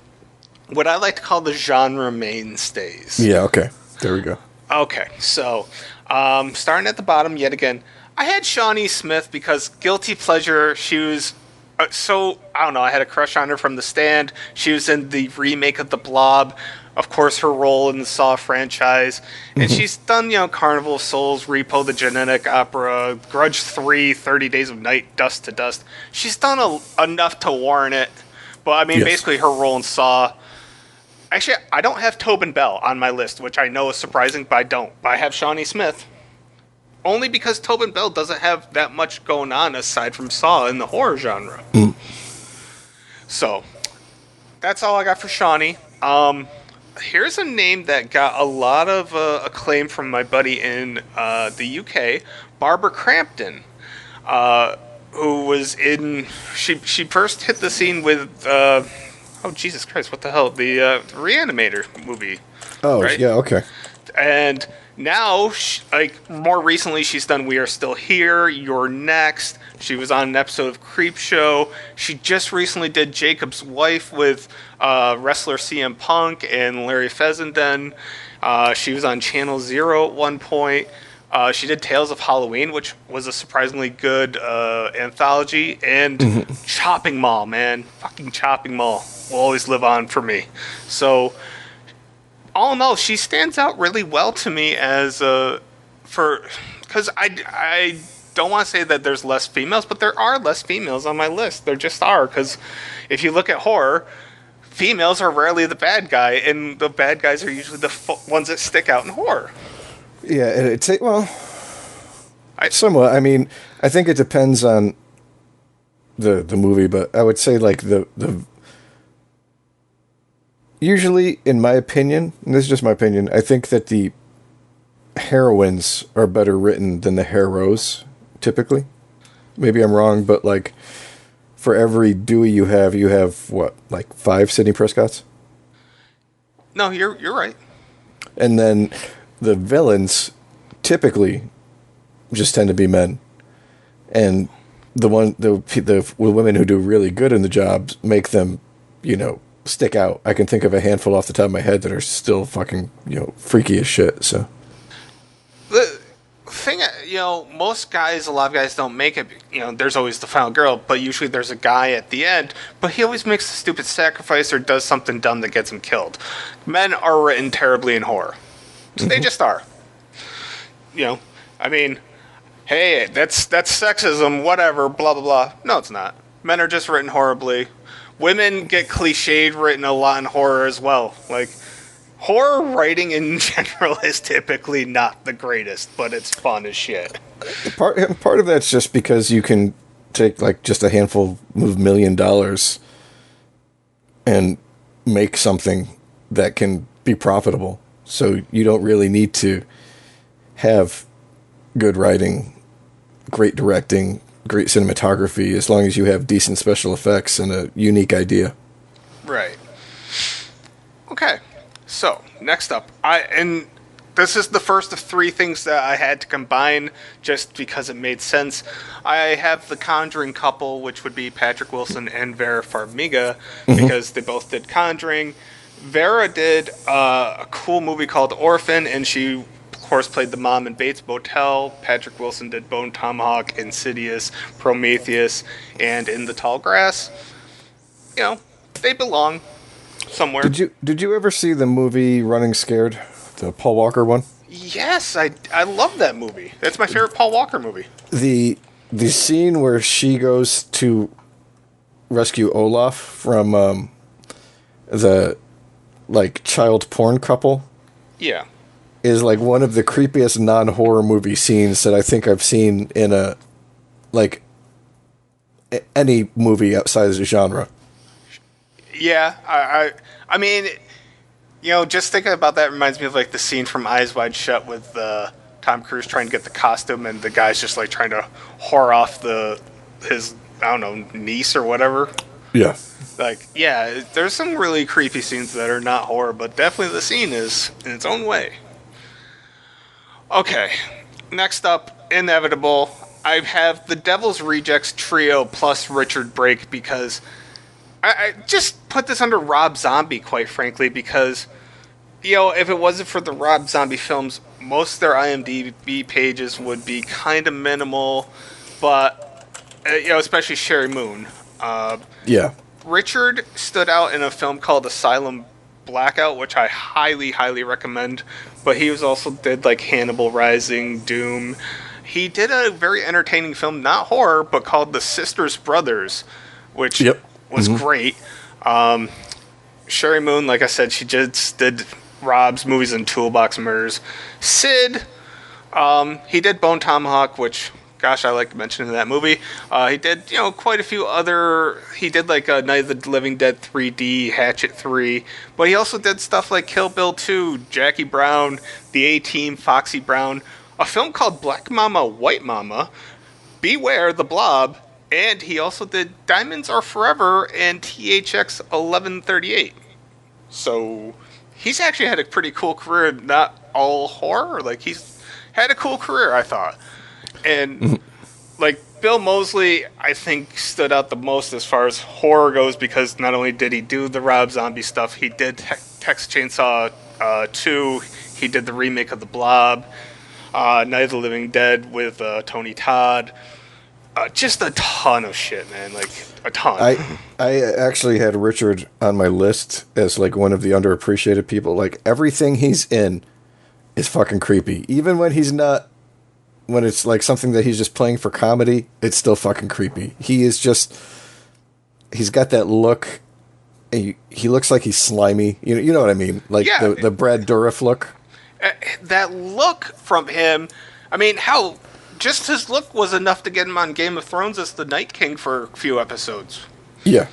what I like to call the genre mainstays. Yeah, okay. There we go. Okay, so, starting at the bottom yet again, I had Shawnee Smith because guilty pleasure, she was I don't know, I had a crush on her from The Stand. She was in the remake of The Blob. Of course, her role in the Saw franchise. And she's done, Carnival of Souls, Repo, The Genetic Opera, Grudge 3, 30 Days of Night, Dust to Dust. She's done enough to warrant it. But, I mean, basically her role in Saw. Actually, I don't have Tobin Bell on my list, which I know is surprising, but I don't. But I have Shawnee Smith. Only because Tobin Bell doesn't have that much going on aside from Saw in the horror genre. So, that's all I got for Shawnee. Here's a name that got a lot of acclaim from my buddy in the UK, Barbara Crampton, who was in... She first hit the scene with... oh, Jesus Christ, what the hell? The Reanimator movie. Oh, right? Yeah, okay. And now, more recently, she's done We Are Still Here, You're Next. She was on an episode of Creep Show. She just recently did Jacob's Wife with wrestler CM Punk and Larry Fessenden. She was on Channel Zero at one point. She did Tales of Halloween, which was a surprisingly good anthology. And Chopping Mall, man. Fucking Chopping Mall will always live on for me. So... all in all, she stands out really well to me as because I don't want to say that there's less females, but there are less females on my list. There just are, because if you look at horror, females are rarely the bad guy, and the bad guys are usually the ones that stick out in horror. Yeah, somewhat. I mean, I think it depends on the movie, but I would say like the usually, in my opinion, and this is just my opinion, I think that the heroines are better written than the heroes, typically. Maybe I'm wrong, but, like, for every Dewey you have, what, like 5 Sidney Prescotts? No, you're right. And then the villains typically just tend to be men. And the women who do really good in the jobs make them, stick out. I can think of a handful off the top of my head that are still fucking, freaky as shit, so. The thing, most guys, a lot of guys don't make it, there's always the final girl, but usually there's a guy at the end, but he always makes a stupid sacrifice or does something dumb that gets him killed. Men are written terribly in horror. They just are. I mean, hey, that's sexism, whatever, blah, blah, blah. No, it's not. Men are just written horribly. Women get cliched written a lot in horror as well. Like, horror writing in general is typically not the greatest, but it's fun as shit. Part of that's just because you can take, like, just a handful of $1 million and make something that can be profitable. So you don't really need to have good writing, great directing, great cinematography, as long as you have decent special effects and a unique idea. Right. Okay. So, next up, and this is the first of 3 things that I had to combine just because it made sense. I have the Conjuring couple, which would be Patrick Wilson and Vera Farmiga, because they both did Conjuring. Vera did a cool movie called Orphan, and she, of course, played the mom in Bates Motel. Patrick Wilson did Bone Tomahawk, Insidious, Prometheus, and In the Tall Grass. They belong somewhere. Did you ever see the movie Running Scared, the Paul Walker one? Yes, I love that movie. That's my favorite Paul Walker movie. the scene where she goes to rescue Olaf from the like child porn couple Yeah. is like one of the creepiest non-horror movie scenes that I think I've seen in a like any movie outside of the genre. Yeah, I mean, just thinking about that reminds me of like the scene from Eyes Wide Shut with Tom Cruise trying to get the costume, and the guy's just like trying to whore off his I don't know niece or whatever. Yeah. Like, yeah, there's some really creepy scenes that are not horror, but definitely the scene is in its own way. Okay, next up, inevitable. I have the Devil's Rejects trio plus Richard Brake because I just put this under Rob Zombie, quite frankly, because if it wasn't for the Rob Zombie films, most of their IMDb pages would be kind of minimal, but especially Sherry Moon. Yeah. Richard stood out in a film called Asylum Blackout, which I highly, highly recommend. But he also did like Hannibal Rising, Doom. He did a very entertaining film, not horror, but called The Sisters Brothers, which was great. Sherry Moon, like I said, she just did Rob's movies and Toolbox Murders. Sid, he did Bone Tomahawk, which, gosh, I like mentioning that movie. He did, quite a few other. He did like Night of the Living Dead 3D, Hatchet 3, but he also did stuff like Kill Bill 2, Jackie Brown, The A-Team, Foxy Brown, a film called Black Mama, White Mama, Beware the Blob, and he also did Diamonds Are Forever and THX 1138. So he's actually had a pretty cool career, not all horror. Like, he's had a cool career, I thought. And, like, Bill Moseley, I think, stood out the most as far as horror goes because not only did he do the Rob Zombie stuff, he did Texas Chainsaw 2, he did the remake of The Blob, Night of the Living Dead with Tony Todd. Just a ton of shit, man. Like, a ton. I actually had Richard on my list as, like, one of the underappreciated people. Like, everything he's in is fucking creepy. Even when he's not, when it's, like, something that he's just playing for comedy, it's still fucking creepy. He is just, he's got that look, and he looks like he's slimy. You know what I mean? Like, yeah, the Brad Dourif look. That look from him, I mean, how just his look was enough to get him on Game of Thrones as the Night King for a few episodes. Yeah.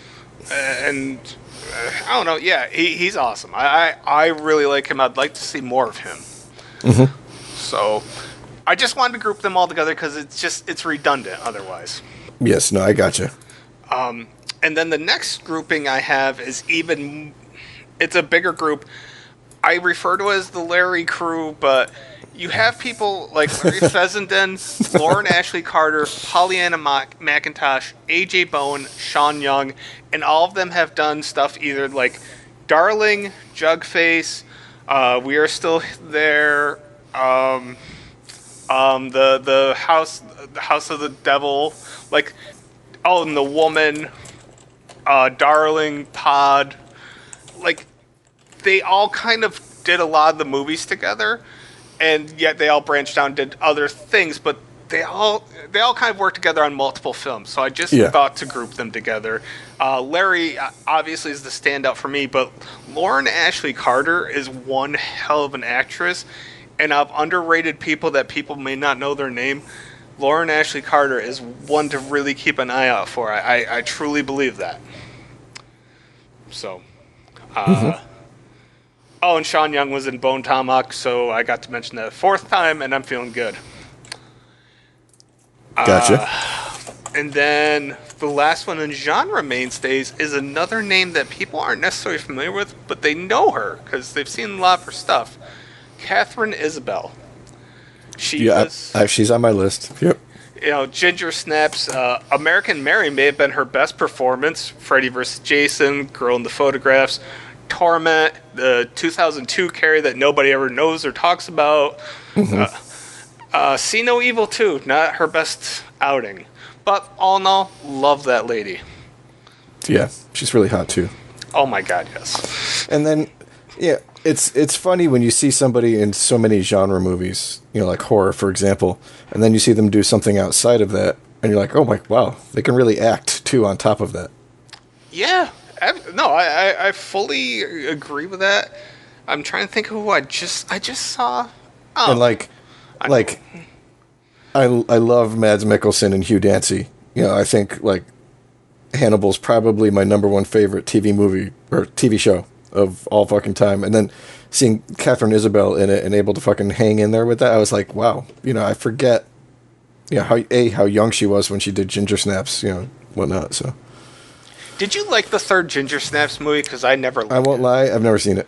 And I don't know. Yeah, he's awesome. I really like him. I'd like to see more of him. Mm-hmm. So I just wanted to group them all together because it's redundant otherwise. Yes. No, I gotcha. And then the next grouping I have is it's a bigger group. I refer to it as the Larry crew, but you have people like Larry Fessenden, Lauren Ashley Carter, Pollyanna McIntosh, AJ Bowen, Sean Young, and all of them have done stuff either like Darling, Jugface, We Are Still There, the House of the Devil, like, and The Woman, Darling, Pod, like, they all kind of did a lot of the movies together, and yet they all branched out and did other things, but they all kind of worked together on multiple films. So I just thought to group them together. Larry obviously is the standout for me, but Lauren Ashley Carter is one hell of an actress, and of underrated people that people may not know their name, Lauren Ashley Carter is one to really keep an eye out for. I truly believe that. So, Oh, and Sean Young was in Bone Tomahawk, so I got to mention that a fourth time, and I'm feeling good. Gotcha. And then the last one in genre mainstays is another name that people aren't necessarily familiar with, but they know her because they've seen a lot of her stuff. Catherine Isabel. She's on my list. Yep. Ginger Snaps, American Mary may have been her best performance. Freddy vs. Jason, Girl in the Photographs, Torment, the 2002 Carrie that nobody ever knows or talks about. Mm-hmm. See No Evil 2, not her best outing. But all in all, love that lady. Yeah, she's really hot too. Oh my god, yes. And then, yeah, it's funny when you see somebody in so many genre movies, like horror, for example, and then you see them do something outside of that, and you're like, oh my, wow, they can really act too on top of that. Yeah. I fully agree with that. I'm trying to think of who I just saw. And Oh, like I love Mads Mikkelsen and Hugh Dancy. You know, I think like Hannibal's probably my number one favorite TV movie or TV show of all fucking time. And then seeing Catherine Isabel in it and able to fucking hang in there with that, I was like, wow. You know, I forget, you know, how young she was when she did Ginger Snaps, you know, whatnot. So did you like the third Ginger Snaps movie? Because I never liked I won't it. lie, I've never seen it.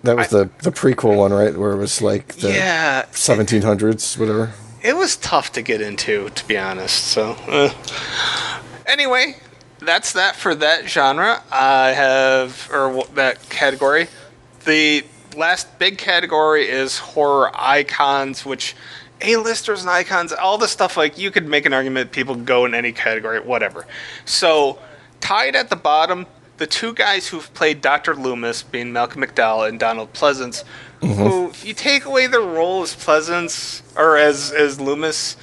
That was the prequel one, right? Where it was like the 1700s, whatever. It was tough to get into, to be honest. So, anyway, that's that for that genre. That category. The last big category is horror icons, which A-listers and icons, all the stuff, like, you could make an argument people go in any category, whatever. So, tied at the bottom, the two guys who've played Dr. Loomis, being Malcolm McDowell and Donald Pleasance, who, if you take away their role as Pleasance, or as Loomis,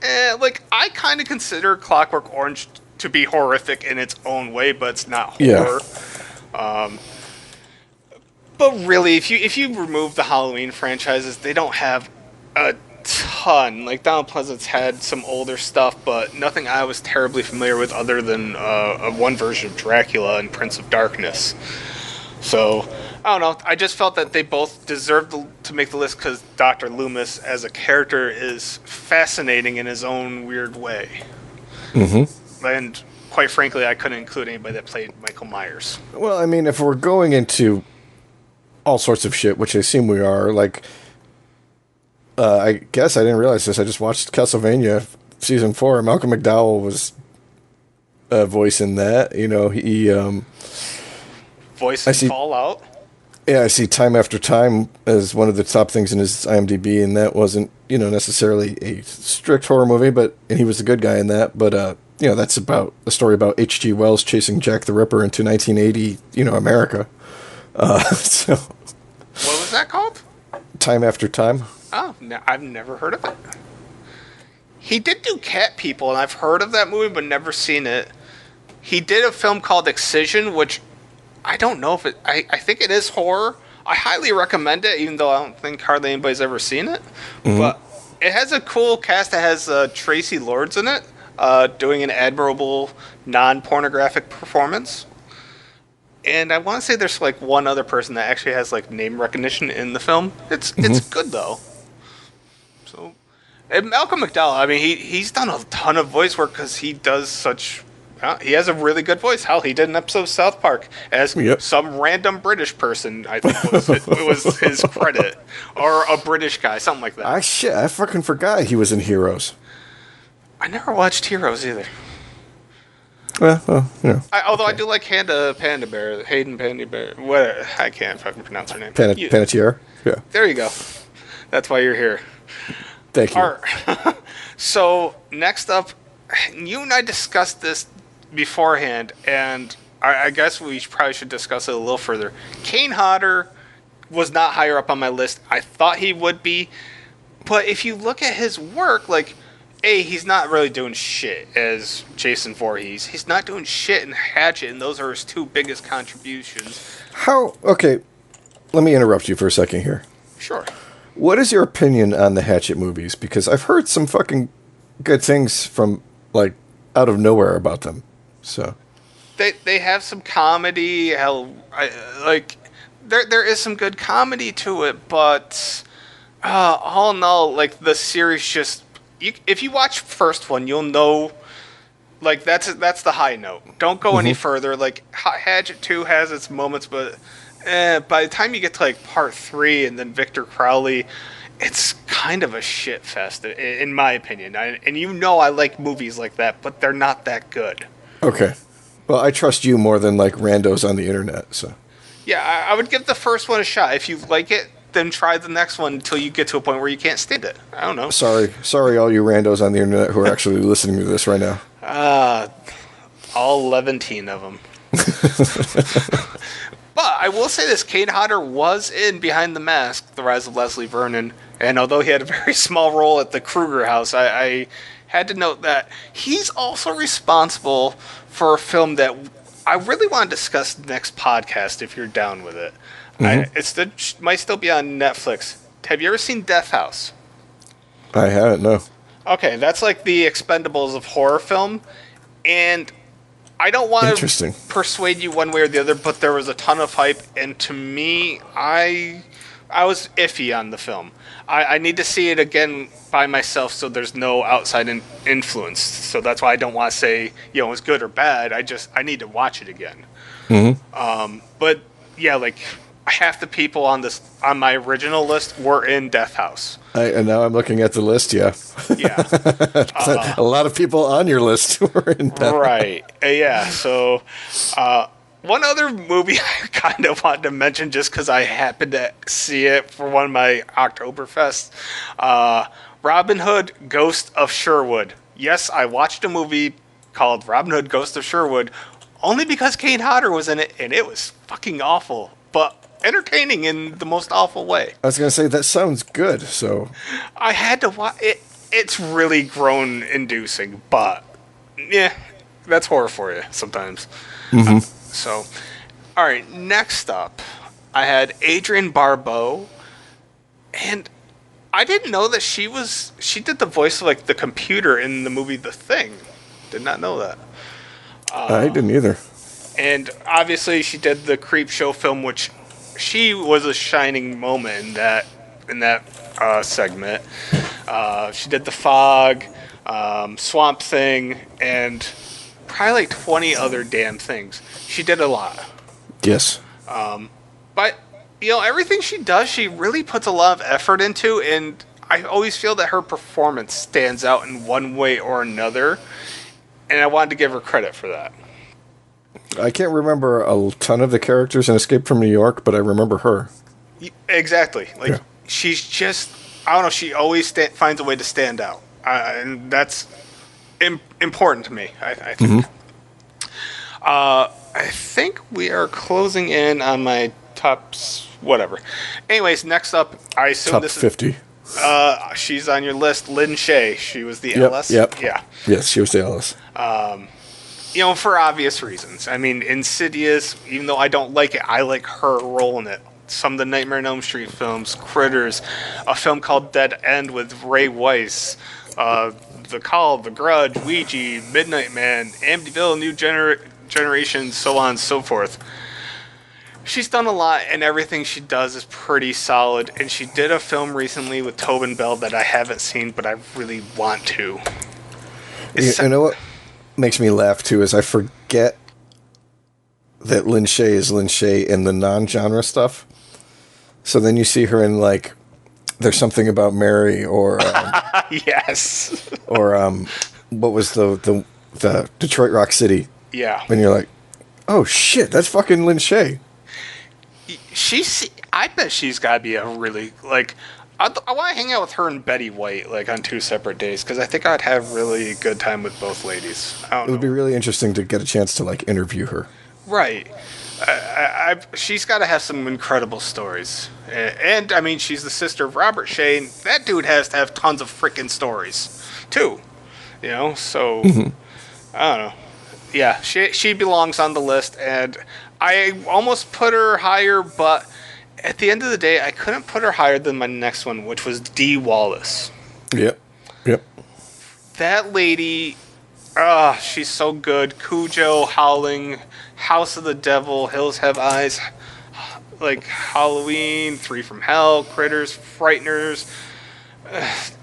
like, I kind of consider Clockwork Orange to be horrific in its own way, but it's not horror. Yeah. But really, if you remove the Halloween franchises, they don't have a ton. Like, Donald Pleasance had some older stuff, but nothing I was terribly familiar with other than one version of Dracula and Prince of Darkness. So, I don't know. I just felt that they both deserved to make the list because Dr. Loomis as a character is fascinating in his own weird way. Mm-hmm. And quite frankly, I couldn't include anybody that played Michael Myers. Well, I mean, if we're going into all sorts of shit, which I assume we are, like, I guess I didn't realize this. I just watched Castlevania season 4. Malcolm McDowell was voicing that. You know, he voicing Fallout. Yeah, I see Time After Time as one of the top things in his IMDb, and that wasn't, you know, necessarily a strict horror movie, and he was the good guy in that. But you know, that's about a story about H.G. Wells chasing Jack the Ripper into 1980, you know, America. So, what was that called? Time After Time. Oh, no, I've never heard of it. He did do Cat People, and I've heard of that movie, but never seen it. He did a film called Excision, which I don't know if it... I think it is horror. I highly recommend it, even though I don't think hardly anybody's ever seen it. Mm-hmm. But it has a cool cast. It has Tracy Lords in it, doing an admirable non-pornographic performance. And I want to say there's like one other person that actually has like name recognition in the film. It's good though. So, and Malcolm McDowell, I mean, he's done a ton of voice work because he does such. He has a really good voice. Hell, he did an episode of South Park as some random British person. I think it was his credit, or a British guy, something like that. I fucking forgot he was in Heroes. I never watched Heroes either. Well, you know. Although I do like Hayden Panda Bear. What? I can't fucking pronounce her name. Panettiere? Yeah. There you go. That's why you're here. Thank you. All right. So, next up, you and I discussed this beforehand, and I guess we probably should discuss it a little further. Kane Hodder was not higher up on my list. I thought he would be. But if you look at his work, like... he's not really doing shit as Jason Voorhees. He's not doing shit in Hatchet, and those are his two biggest contributions. Okay, let me interrupt you for a second here. Sure. What is your opinion on the Hatchet movies? Because I've heard some fucking good things from, like, out of nowhere about them. So They have some comedy. There is some good comedy to it, but all in all, like, the series just... if you watch first one, you'll know, like, that's the high note. Don't go any further. Like, Hatchet 2 has its moments, but by the time you get to, like, part 3 and then Victor Crowley, it's kind of a shit fest, in my opinion. And you know I like movies like that, but they're not that good. Okay. Well, I trust you more than, like, randos on the internet, so. Yeah, I would give the first one a shot. If you like it, then try the next one until you get to a point where you can't stand it. I don't know. Sorry, all you randos on the internet who are actually listening to this right now. All 11 of them. But I will say this, Kane Hodder was in Behind the Mask, The Rise of Leslie Vernon, and although he had a very small role at the Kruger house, I had to note that he's also responsible for a film that I really want to discuss next podcast if you're down with it. Might still be on Netflix. Have you ever seen Death House? I haven't, no. Okay, that's like the Expendables of horror film, and I don't want to persuade you one way or the other, but there was a ton of hype, and to me, I was iffy on the film. I need to see it again by myself, so there's no outside influence. So that's why I don't want to say it's good or bad. I need to watch it again. But yeah, like half the people on my original list were in Death House. And now I'm looking at the list, yeah. Yeah. A lot of people on your list were in Death Right. Yeah. So, one other movie I kind of wanted to mention just because I happened to see it for one of my Oktoberfests. Robin Hood, Ghost of Sherwood. Yes, I watched a movie called Robin Hood, Ghost of Sherwood only because Kane Hodder was in it, and it was fucking awful. But entertaining in the most awful way. I was going to say, that sounds good, so... I had to watch it. It's really groan-inducing, but... yeah, that's horror for you sometimes. So, alright, next up, I had Adrienne Barbeau, and I didn't know that she did the voice of, like, the computer in the movie The Thing. Did not know that. I didn't either. And obviously she did the Creep Show film, which... she was a shining moment in that segment. She did The Fog, Swamp Thing, and probably like 20 other damn things. She did a lot. Yes. But, everything she does, she really puts a lot of effort into, and I always feel that her performance stands out in one way or another, and I wanted to give her credit for that. I can't remember a ton of the characters in Escape from New York, but I remember her. Exactly. Like, she's just... I don't know, she always finds a way to stand out. And that's important to me, I think. I think we are closing in on my tops... whatever. Anyways, next up, I assume Top this 50. is... she's on your list, Lynn Shay. She was the Ellis? Yep. Yeah. Yes, she was the Ellis. For obvious reasons. I mean, Insidious, even though I don't like it, I like her role in it. Some of the Nightmare on Elm Street films, Critters, a film called Dead End with Ray Weiss, The Call, The Grudge, Ouija, Midnight Man, Amityville, New Generation, so on and so forth. She's done a lot, and everything she does is pretty solid, and she did a film recently with Tobin Bell that I haven't seen, but I really want to. You know what makes me laugh, too, is I forget that Lynn Shay is Lynn Shay in the non-genre stuff. So then you see her in, like, There's Something About Mary, or... yes. Or, what was the Detroit Rock City? Yeah. And you're like, oh, shit, that's fucking Lynn Shay. I bet she's got to be a really, like... I want to hang out with her and Betty White, like, on 2 separate days, because I think I'd have really good time with both ladies. It would be really interesting to get a chance to, like, interview her. Right. She's got to have some incredible stories. And, I mean, she's the sister of Robert Shay, and that dude has to have tons of freaking stories, too. So, I don't know. Yeah, she belongs on the list, and I almost put her higher, but at the end of the day, I couldn't put her higher than my next one, which was Dee Wallace. Yep. That lady, she's so good. Cujo, Howling, House of the Devil, Hills Have Eyes, like Halloween, 3 from Hell, Critters, Frighteners,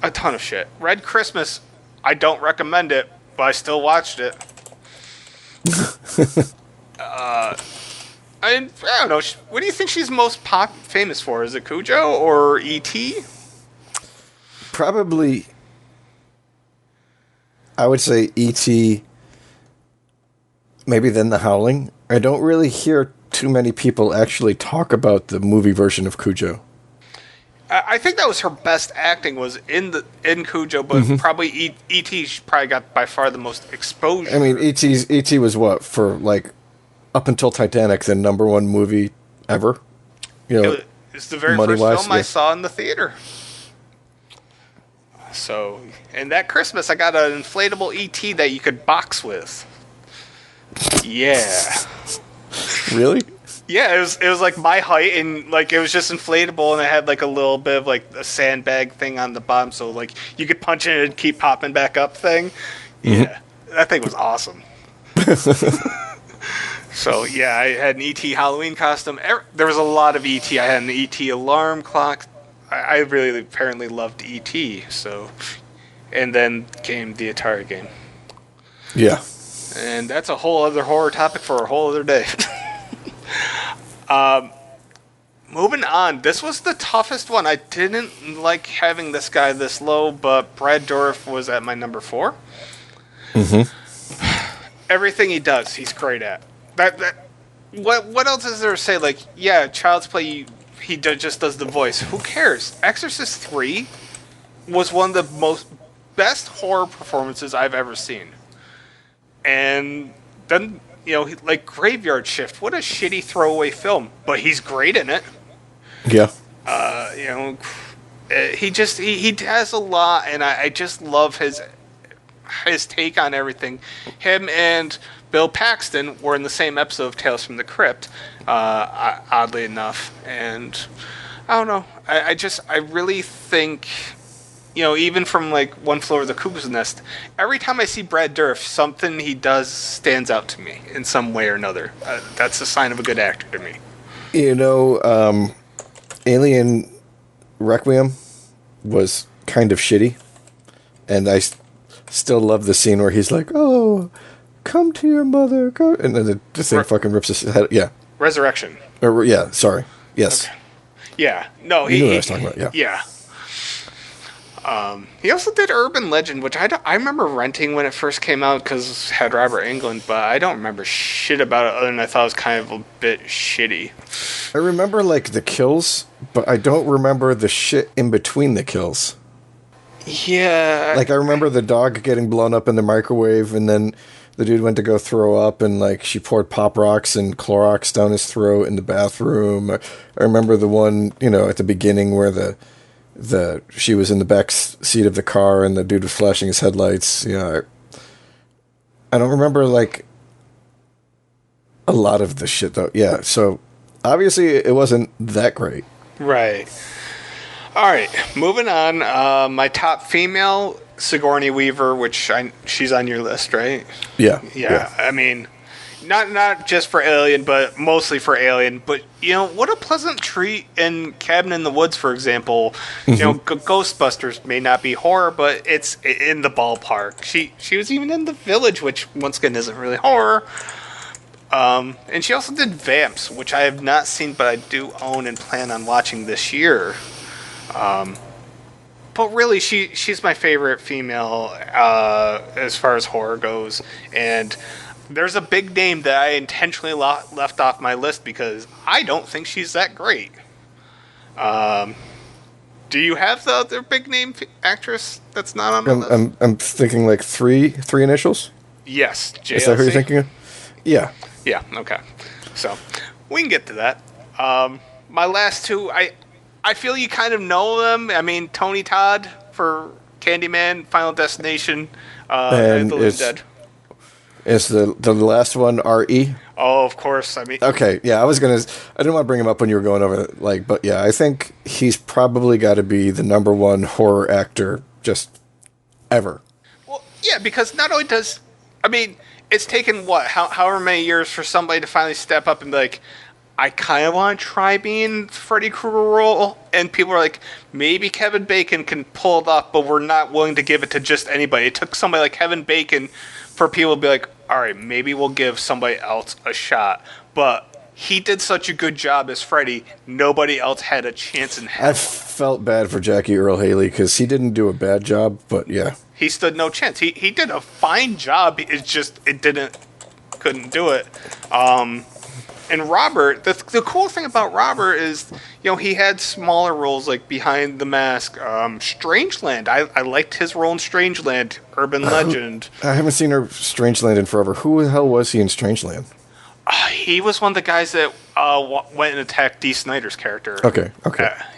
a ton of shit. Red Christmas, I don't recommend it, but I still watched it. I don't know. What do you think she's most famous for? Is it Cujo or E.T.? Probably, I would say E.T., maybe then The Howling. I don't really hear too many people actually talk about the movie version of Cujo. I think that was her best acting was in Cujo, but probably E.T. She probably got by far the most exposure. I mean, E.T. was what, for like up until Titanic, the #1 movie ever. It's the very first film I saw in the theater. So, and that Christmas, I got an inflatable ET that you could box with. Yeah. Really? Yeah, it was like my height, and like it was just inflatable, and it had like a little bit of like a sandbag thing on the bottom, so like you could punch it and keep popping back up thing. Yeah, that thing was awesome. So yeah, I had an ET Halloween costume. There was a lot of ET. I had an ET alarm clock. I really apparently loved ET. So, and then came the Atari game. Yeah. And that's a whole other horror topic for a whole other day. Moving on, this was the toughest one. I didn't like having this guy this low, but Brad Dourif was at my number 4. Everything he does, he's great at. What else is there to say? Like, yeah, Child's Play, just does the voice. Who cares? Exorcist 3 was one of the best horror performances I've ever seen. And then, like Graveyard Shift, what a shitty throwaway film, but he's great in it. Yeah. He does a lot, and I just love his take on everything. Him and Bill Paxton were in the same episode of Tales from the Crypt, oddly enough, and I don't know. I really think, even from like One Flew Over the Cuckoo's Nest, every time I see Brad Dourif, something he does stands out to me in some way or another. That's a sign of a good actor to me. Alien Requiem was kind of shitty, and I still love the scene where he's like, "Oh, come to your mother," go, and then the thing fucking rips his head. Yeah, Resurrection. Yeah, sorry. Yes. Okay. Yeah. No, you knew what I was talking about. Yeah. Yeah. He also did Urban Legend, which I remember renting when it first came out because it had Robert Englund, but I don't remember shit about it other than I thought it was kind of a bit shitty. I remember like the kills, but I don't remember the shit in between the kills. Yeah. Like I remember the dog getting blown up in the microwave, and then the dude went to go throw up, and like she poured Pop Rocks and Clorox down his throat in the bathroom. I remember the one, at the beginning where she was in the back seat of the car and the dude was flashing his headlights. I don't remember like a lot of the shit though. Yeah, so obviously it wasn't that great. Right. All right, moving on. My top female, Sigourney Weaver, which she's on your list, right? Yeah. I mean, not just for Alien, but mostly for Alien. But what a pleasant treat in Cabin in the Woods, for example. Ghostbusters may not be horror, but it's in the ballpark. She was even in The Village, which once again isn't really horror. And she also did Vamps, which I have not seen, but I do own and plan on watching this year. But really, she's my favorite female as far as horror goes, and there's a big name that I intentionally left off my list because I don't think she's that great. Do you have the other big name actress that's not on the list? I'm thinking like three initials. Yes, JLC. Is that who you're thinking of? Yeah. Yeah. Okay. So we can get to that. My last two, I feel you kind of know them. I mean, Tony Todd for Candyman, Final Destination, and The Living Dead. Is the last one R.E.? Oh, of course. I mean, okay, yeah. I didn't want to bring him up when you were going over but yeah, I think he's probably got to be the number one horror actor just ever. Well, yeah, because not only does, I mean, it's taken however many years for somebody to finally step up and be like, I kind of want to try being Freddy Krueger role, and people are like, maybe Kevin Bacon can pull it off, but we're not willing to give it to just anybody. It took somebody like Kevin Bacon for people to be like, all right, maybe we'll give somebody else a shot. But he did such a good job as Freddy, nobody else had a chance in hell. I felt bad for Jackie Earle Haley because he didn't do a bad job, but yeah. He stood no chance. He did a fine job. It's just, couldn't do it. And Robert, the cool thing about Robert is, he had smaller roles like Behind the Mask, Strangeland. I liked his role in Strangeland, Urban Legend. I haven't seen Strangeland in forever. Who the hell was he in Strangeland? He was one of the guys that went and attacked Dee Snider's character. Okay.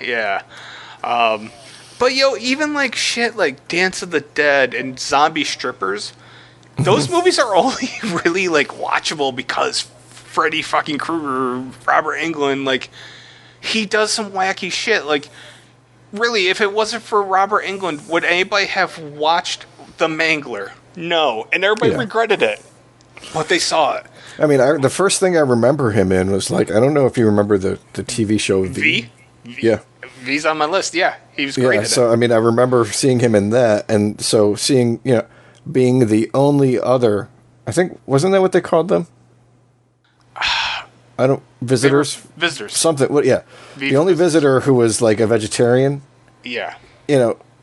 Yeah. But even like shit like Dance of the Dead and Zombie Strippers, those movies are only really like watchable because Freddy fucking Krueger, Robert Englund, like he does some wacky shit. Like, really, if it wasn't for Robert Englund, would anybody have watched The Mangler? No, and everybody regretted it, but they saw it. I mean, the first thing I remember him in was like, I don't know if you remember the TV show V. Yeah. V's on my list. Yeah, he was great. Yeah, so I mean, I remember seeing him in that, and so seeing, being the only other, I think, wasn't that what they called them? Visitors? Visitors. Something, well, yeah. The only visitor who was like a vegetarian. Yeah.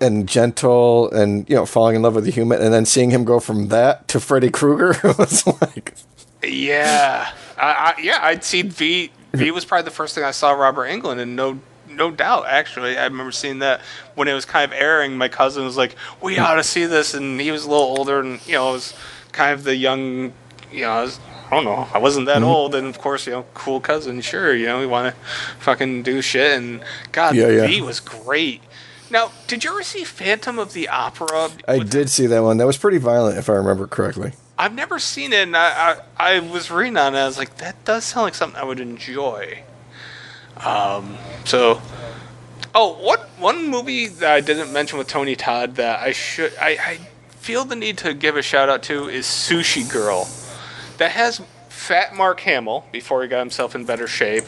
And gentle and, falling in love with a human, and then seeing him go from that to Freddy Krueger was like... Yeah. I'd seen V. V was probably the first thing I saw Robert Englund, and no doubt, actually. I remember seeing that when it was kind of airing. My cousin was like, we ought to see this, and he was a little older, and, it was kind of the young, I don't know, I wasn't that old, and of course, cool cousin, sure, we want to fucking do shit, and God, V was great. Now, did you ever see Phantom of the Opera? I did see that one. That was pretty violent, if I remember correctly. I've never seen it, and I was reading on it. I was like, that does sound like something I would enjoy. One movie that I didn't mention with Tony Todd that I feel the need to give a shout out to is Sushi Girl. That has fat Mark Hamill before he got himself in better shape.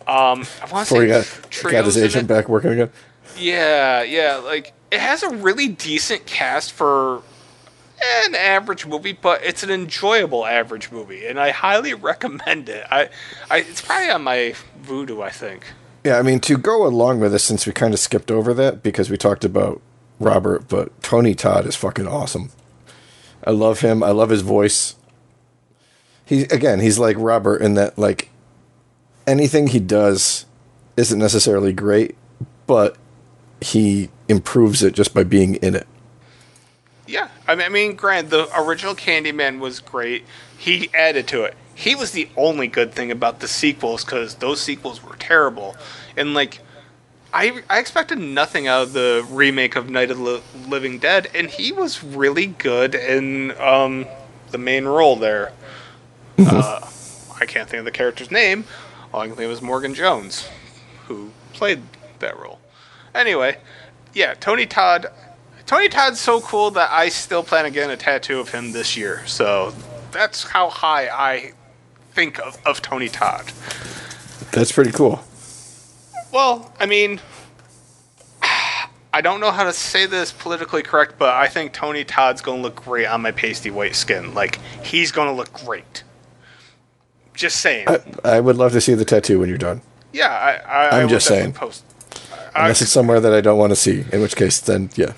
I want to say got his agent back working again. Yeah. Like, it has a really decent cast for an average movie, but it's an enjoyable average movie, and I highly recommend it. It's probably on my Vudu, I think. Yeah, I mean, to go along with this, since we kind of skipped over that because we talked about Robert, but Tony Todd is fucking awesome. I love him. I love his voice. He's like Robert in that, like, anything he does isn't necessarily great, but he improves it just by being in it. Yeah, I mean, granted, the original Candyman was great. He added to it. He was the only good thing about the sequels, because those sequels were terrible. And, like, I expected nothing out of the remake of Night of the Living Dead, and he was really good in the main role there. I can't think of the character's name. All I can think of is Morgan Jones, who played that role. Anyway, yeah, Tony Todd's so cool that I still plan on getting a tattoo of him this year. So that's how high I think of Tony Todd. That's pretty cool. Well, I mean, I don't know how to say this politically correct, but I think Tony Todd's going to look great on my pasty white skin. Like, he's going to look great. Just saying. I would love to see the tattoo when you're done. Yeah, I'm just saying. Unless it's somewhere that I don't want to see, in which case, then, yeah.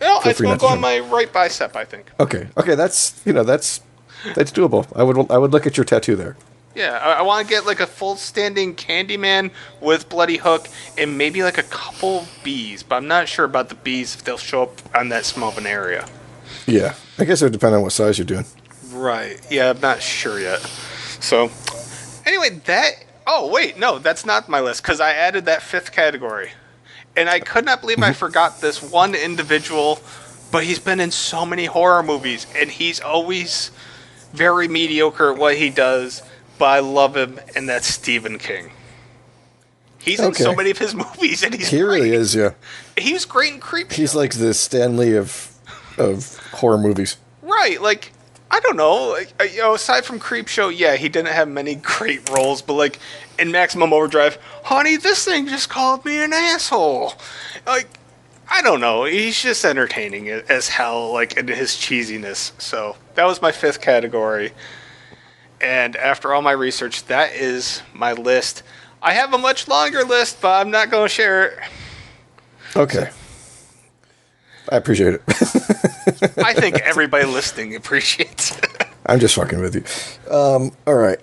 Well, it's going to go on my right bicep, I think. Okay, that's doable. I would look at your tattoo there. Yeah, I want to get like a full standing Candyman with Bloody Hook and maybe like a couple bees, but I'm not sure about the bees if they'll show up on that small of an area. Yeah, I guess it would depend on what size you're doing. Right. Yeah, I'm not sure yet. So, anyway, oh, wait, no, that's not my list, because I added that fifth category. And I could not believe I forgot this one individual, but he's been in so many horror movies, and he's always very mediocre at what he does, but I love him, and that's Stephen King. He's in so many of his movies, and he's great. Really is, yeah. He was great in Creepshow. He's like the Stanley of horror movies. Right, like, I don't know, aside from Creepshow, yeah, he didn't have many great roles, but like, in Maximum Overdrive, honey, this thing just called me an asshole. Like, I don't know, he's just entertaining as hell, like, in his cheesiness. So, that was my fifth category. And after all my research, that is my list. I have a much longer list, but I'm not going to share it. Okay. I appreciate it. I think everybody listening appreciates it. I'm just fucking with you. All right.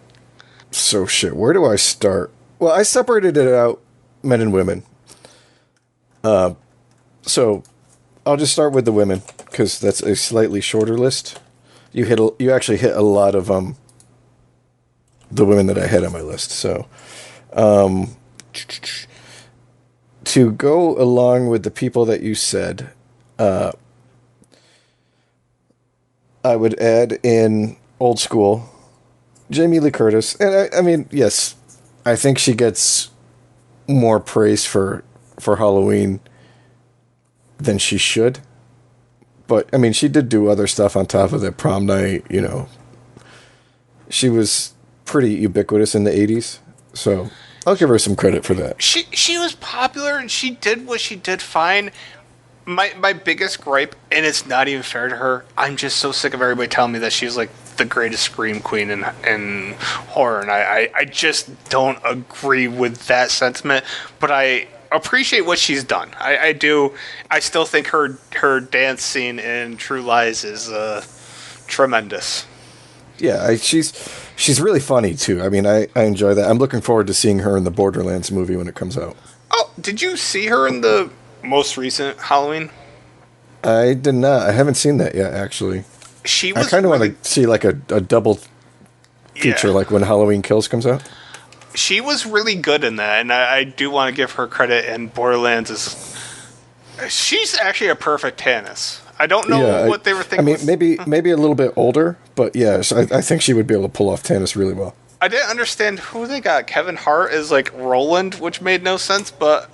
So, shit, where do I start? Well, I separated it out, men and women. So, I'll just start with the women, because that's a slightly shorter list. You actually hit a lot of the women that I had on my list. So, to go along with the people that you said, I would add in old school Jamie Lee Curtis. And I mean, yes, I think she gets more praise for Halloween than she should. But, I mean, she did do other stuff on top of that prom night, you know. She was pretty ubiquitous in the 80s, so I'll give her some credit for that. She was popular and she did what she did fine. My biggest gripe, and it's not even fair to her, I'm just so sick of everybody telling me that she's like the greatest scream queen in horror, and I just don't agree with that sentiment, but I appreciate what she's done. I do. I still think her dance scene in True Lies is tremendous. Yeah, she's really funny, too. I mean, I enjoy that. I'm looking forward to seeing her in the Borderlands movie when it comes out. Oh, did you see her in the most recent Halloween? I did not. I haven't seen that yet, actually. She was I kind of want to see like a double feature, like when Halloween Kills comes out. She was really good in that, and I do want to give her credit. And Borderlands she's actually a perfect Tannis. I don't know what they were thinking. I mean, maybe a little bit older, but yes, I think she would be able to pull off Tannis really well. I didn't understand who they got. Kevin Hart is like Roland, which made no sense, but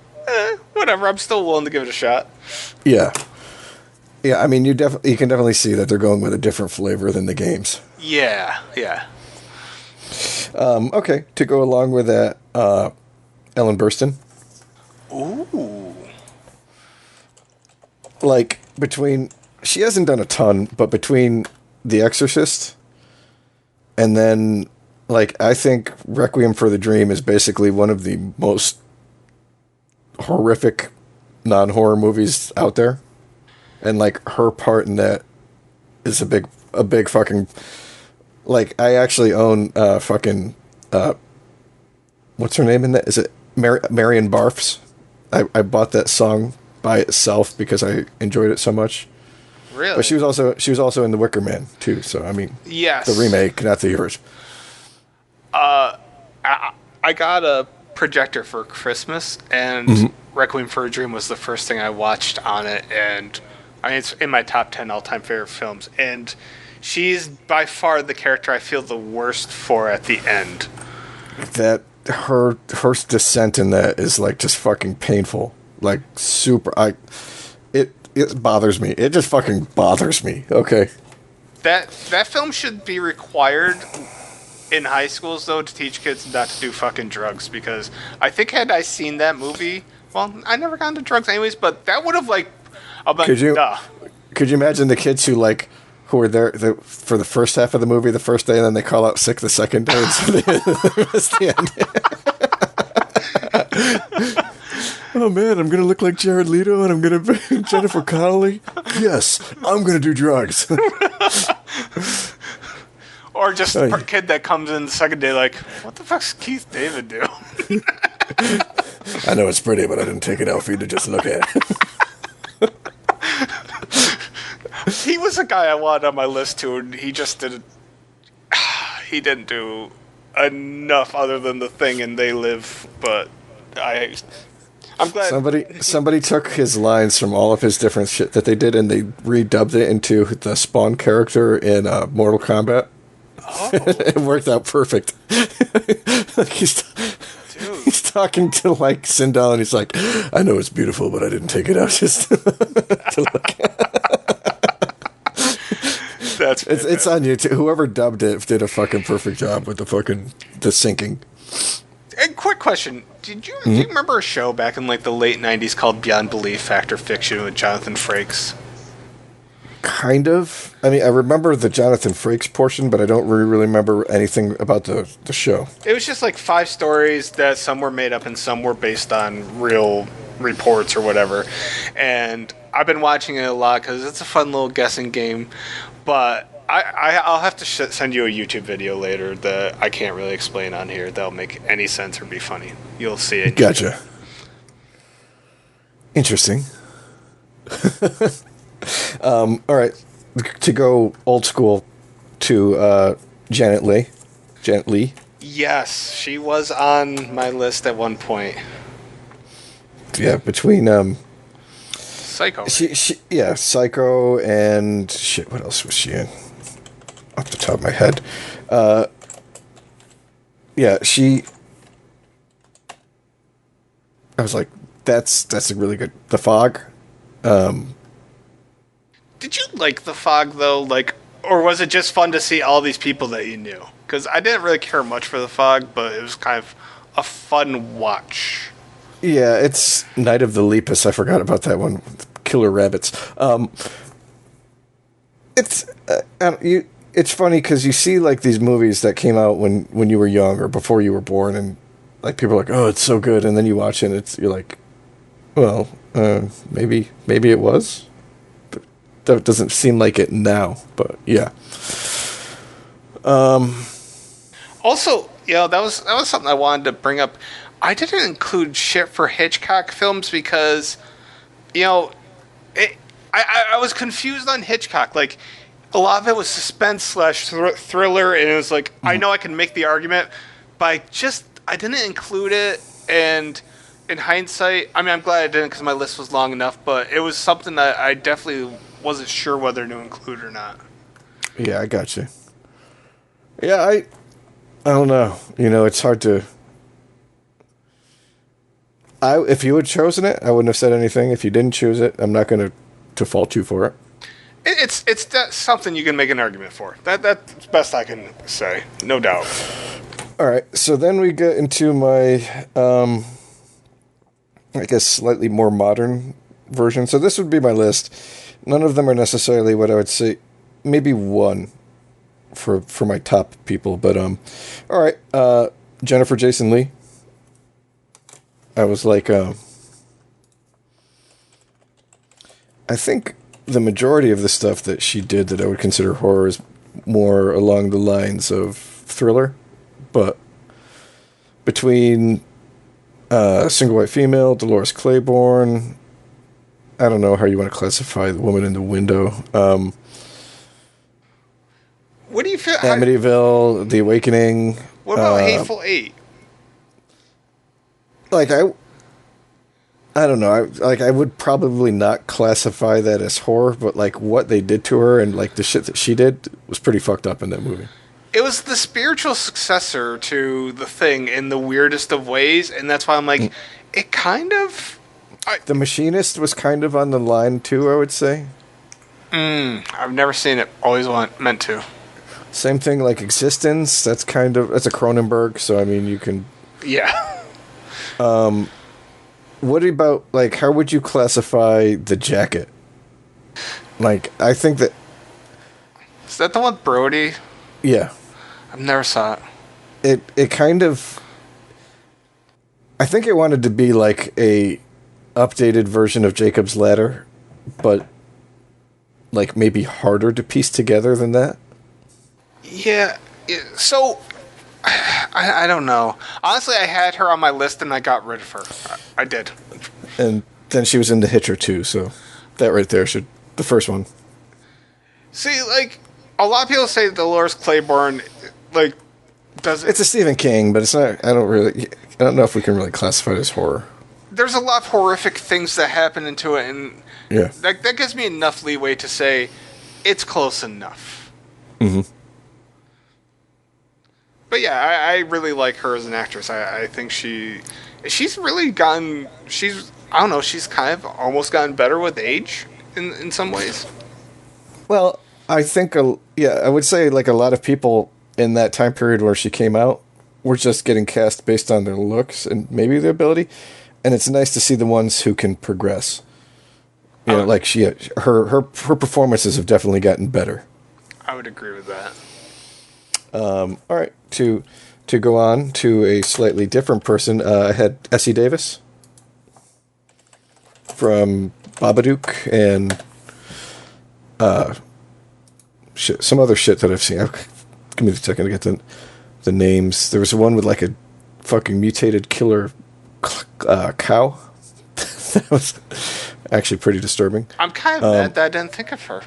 whatever. I'm still willing to give it a shot. Yeah. Yeah, I mean, you can definitely see that they're going with a different flavor than the games. Yeah. Okay, to go along with that, Ellen Burstyn. Ooh. Like, she hasn't done a ton, but between The Exorcist and then, like, I think Requiem for the Dream is basically one of the most horrific non-horror movies out there. And, like, her part in that is a big fucking... Like, I actually own fucking... what's her name in that? Is it Marion Barfs? I bought that song by itself because I enjoyed it so much. Really? But she was also in The Wicker Man, too. So, I mean... Yes. The remake, not the original. I got a projector for Christmas, and Requiem for a Dream was the first thing I watched on it, and... I mean, it's in my top 10 all-time favorite films, and she's by far the character I feel the worst for at the end. That her descent in that is like just fucking painful, like super. It bothers me. It just fucking bothers me. Okay. That film should be required in high schools though to teach kids not to do fucking drugs, because I think had I seen that movie, well, I never got into drugs anyways, but that would have like. Could you imagine the kids who were there for the first half of the movie the first day, and then they call out sick the second day, and so they missed the end? Oh man, I'm gonna look like Jared Leto, and I'm gonna be Jennifer Connelly. Yes, I'm gonna do drugs. Or just a kid that comes in the second day like, what the fuck's Keith David do? I know it's pretty, but I didn't take it out for you to just look at. He was a guy I wanted on my list too, and he just didn't. He didn't do enough other than The Thing and They Live. But I'm glad somebody took his lines from all of his different shit that they did, and they redubbed it into the Spawn character in Mortal Kombat. Oh. It worked out perfect. Like he's talking to like Sindel, and he's like, "I know it's beautiful, but I didn't take it out just to look at." It's on YouTube. Whoever dubbed it did a fucking perfect job with the syncing. And quick question: do you remember a show back in like the late '90s called Beyond Belief, Fact or Fiction with Jonathan Frakes? Kind of. I mean, I remember the Jonathan Frakes portion, but I don't really remember anything about the show. It was just like 5 stories that some were made up and some were based on real reports or whatever. And I've been watching it a lot because it's a fun little guessing game. But I'll have to send you a YouTube video later that I can't really explain on here that'll make any sense or be funny. You'll see it. Gotcha. Interesting. All right. To go old school to Janet Leigh. Janet Leigh. Yes, she was on my list at one point. yeah, between Psycho. Right? yeah, Psycho and shit. What else was she in? Off the top of my head, yeah, she. I was like, that's a really good. The Fog. Did you like The Fog though? Like, or was it just fun to see all these people that you knew? Because I didn't really care much for The Fog, but it was kind of a fun watch. Yeah, it's Night of the Lepus. I forgot about that one. Killer rabbits. It's you. It's funny because you see like these movies that came out when you were young or before you were born, and like people are like, "Oh, it's so good," and then you watch it, and you're like, "Well, maybe it was." But that doesn't seem like it now. But yeah, Also, that was something I wanted to bring up. I didn't include shit for Hitchcock films because, you know, it, I was confused on Hitchcock. Like, a lot of it was suspense slash thriller, and it was like I know I can make the argument, but I didn't include it. And in hindsight, I mean, I'm glad I didn't because my list was long enough. But it was something that I definitely wasn't sure whether to include or not. yeah, I got you. Yeah, I don't know. You know, it's hard to. If you had chosen it, I wouldn't have said anything. If you didn't choose it, I'm not going to fault you for it. It's something you can make an argument for. That's best I can say, no doubt. All right, so then we get into my, I guess, slightly more modern version. So this would be my list. None of them are necessarily what I would say. Maybe one for my top people, but all right. Jennifer Jason Leigh. I was like, I think the majority of the stuff that she did that I would consider horror is more along the lines of thriller, but between Single White Female, Dolores Claiborne, I don't know how you want to classify The Woman in the Window, What do you feel? Amityville, The Awakening, What about Hateful Eight? like I don't know. I would probably not classify that as horror, but like what they did to her and like the shit that she did was pretty fucked up in that movie. It was the spiritual successor to The Thing in the weirdest of ways, and that's why I'm like, it kind of. The Machinist was kind of on the line too, I would say. I've never seen it. Always meant to. Same thing like Existence. That's a Cronenberg, so I mean you can. Yeah. What about like how would you classify The Jacket? Like I think that. Is that the one with Brody? Yeah. I've never saw it. It kind of. I think it wanted to be like a updated version of Jacob's Ladder, but like maybe harder to piece together than that. Yeah. So. I don't know. Honestly, I had her on my list and I got rid of her. I did. And then she was in The Hitcher too, so that right there should the first one. See, like, a lot of people say Dolores Claiborne, like, does it. It's a Stephen King, but it's not. I don't know if we can really classify it as horror. There's a lot of horrific things that happen into it, and Yeah. that gives me enough leeway to say it's close enough. Mm-hmm. But yeah, I really like her as an actress. I think she's really gotten. I don't know. She's kind of almost gotten better with age in some ways. Well, I think I would say like a lot of people in that time period where she came out were just getting cast based on their looks and maybe their ability, and it's nice to see the ones who can progress. You know, like her performances have definitely gotten better. I would agree with that. All right, to go on to a slightly different person, I had Essie Davis from Babadook and some other shit that I've seen. Give me a second to get the names. There was one with like a fucking mutated killer cow. That was actually pretty disturbing. I'm kind of mad that I didn't think of her.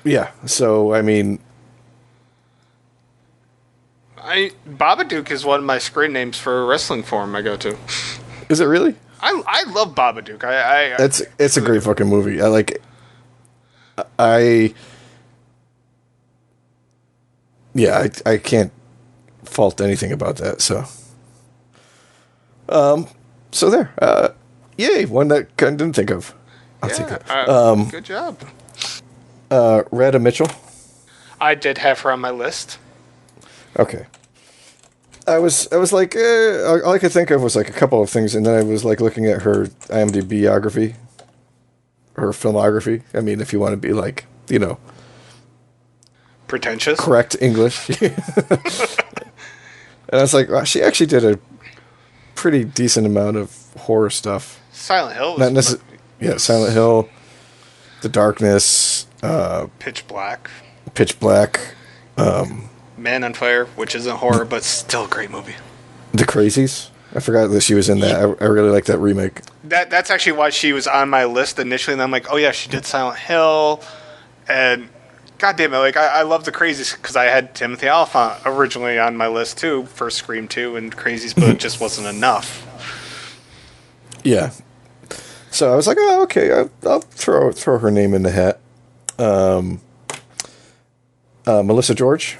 Yeah, so I mean, Babadook is one of my screen names for a wrestling forum I go to. Is it really? I love Babadook. It's a great fucking movie. I like it. I yeah, I can't fault anything about that. So there. Yay, one that I didn't think of. I'll take that. Good job. Rheta Mitchell. I did have her on my list. Okay. I was like, all I could think of was like a couple of things, and then I was like looking at her IMDb biography, her filmography. I mean, if you want to be like, Pretentious. correct English. And I was like, wow, she actually did a pretty decent amount of horror stuff. Silent Hill. Not necessarily. Yeah, Silent Hill, The Darkness, Pitch Black. Pitch Black, Man on Fire, which isn't horror, but still a great movie. The Crazies. I forgot that she was in that. I really like that remake. That's actually why she was on my list initially, and I'm like, oh yeah, she did Silent Hill, and God damn it, like I love The Crazies because I had Timothy Olyphant originally on my list too for Scream 2 and Crazies, but it just wasn't enough. Yeah. So I was like, oh, okay, I'll throw her name in the hat. Melissa George.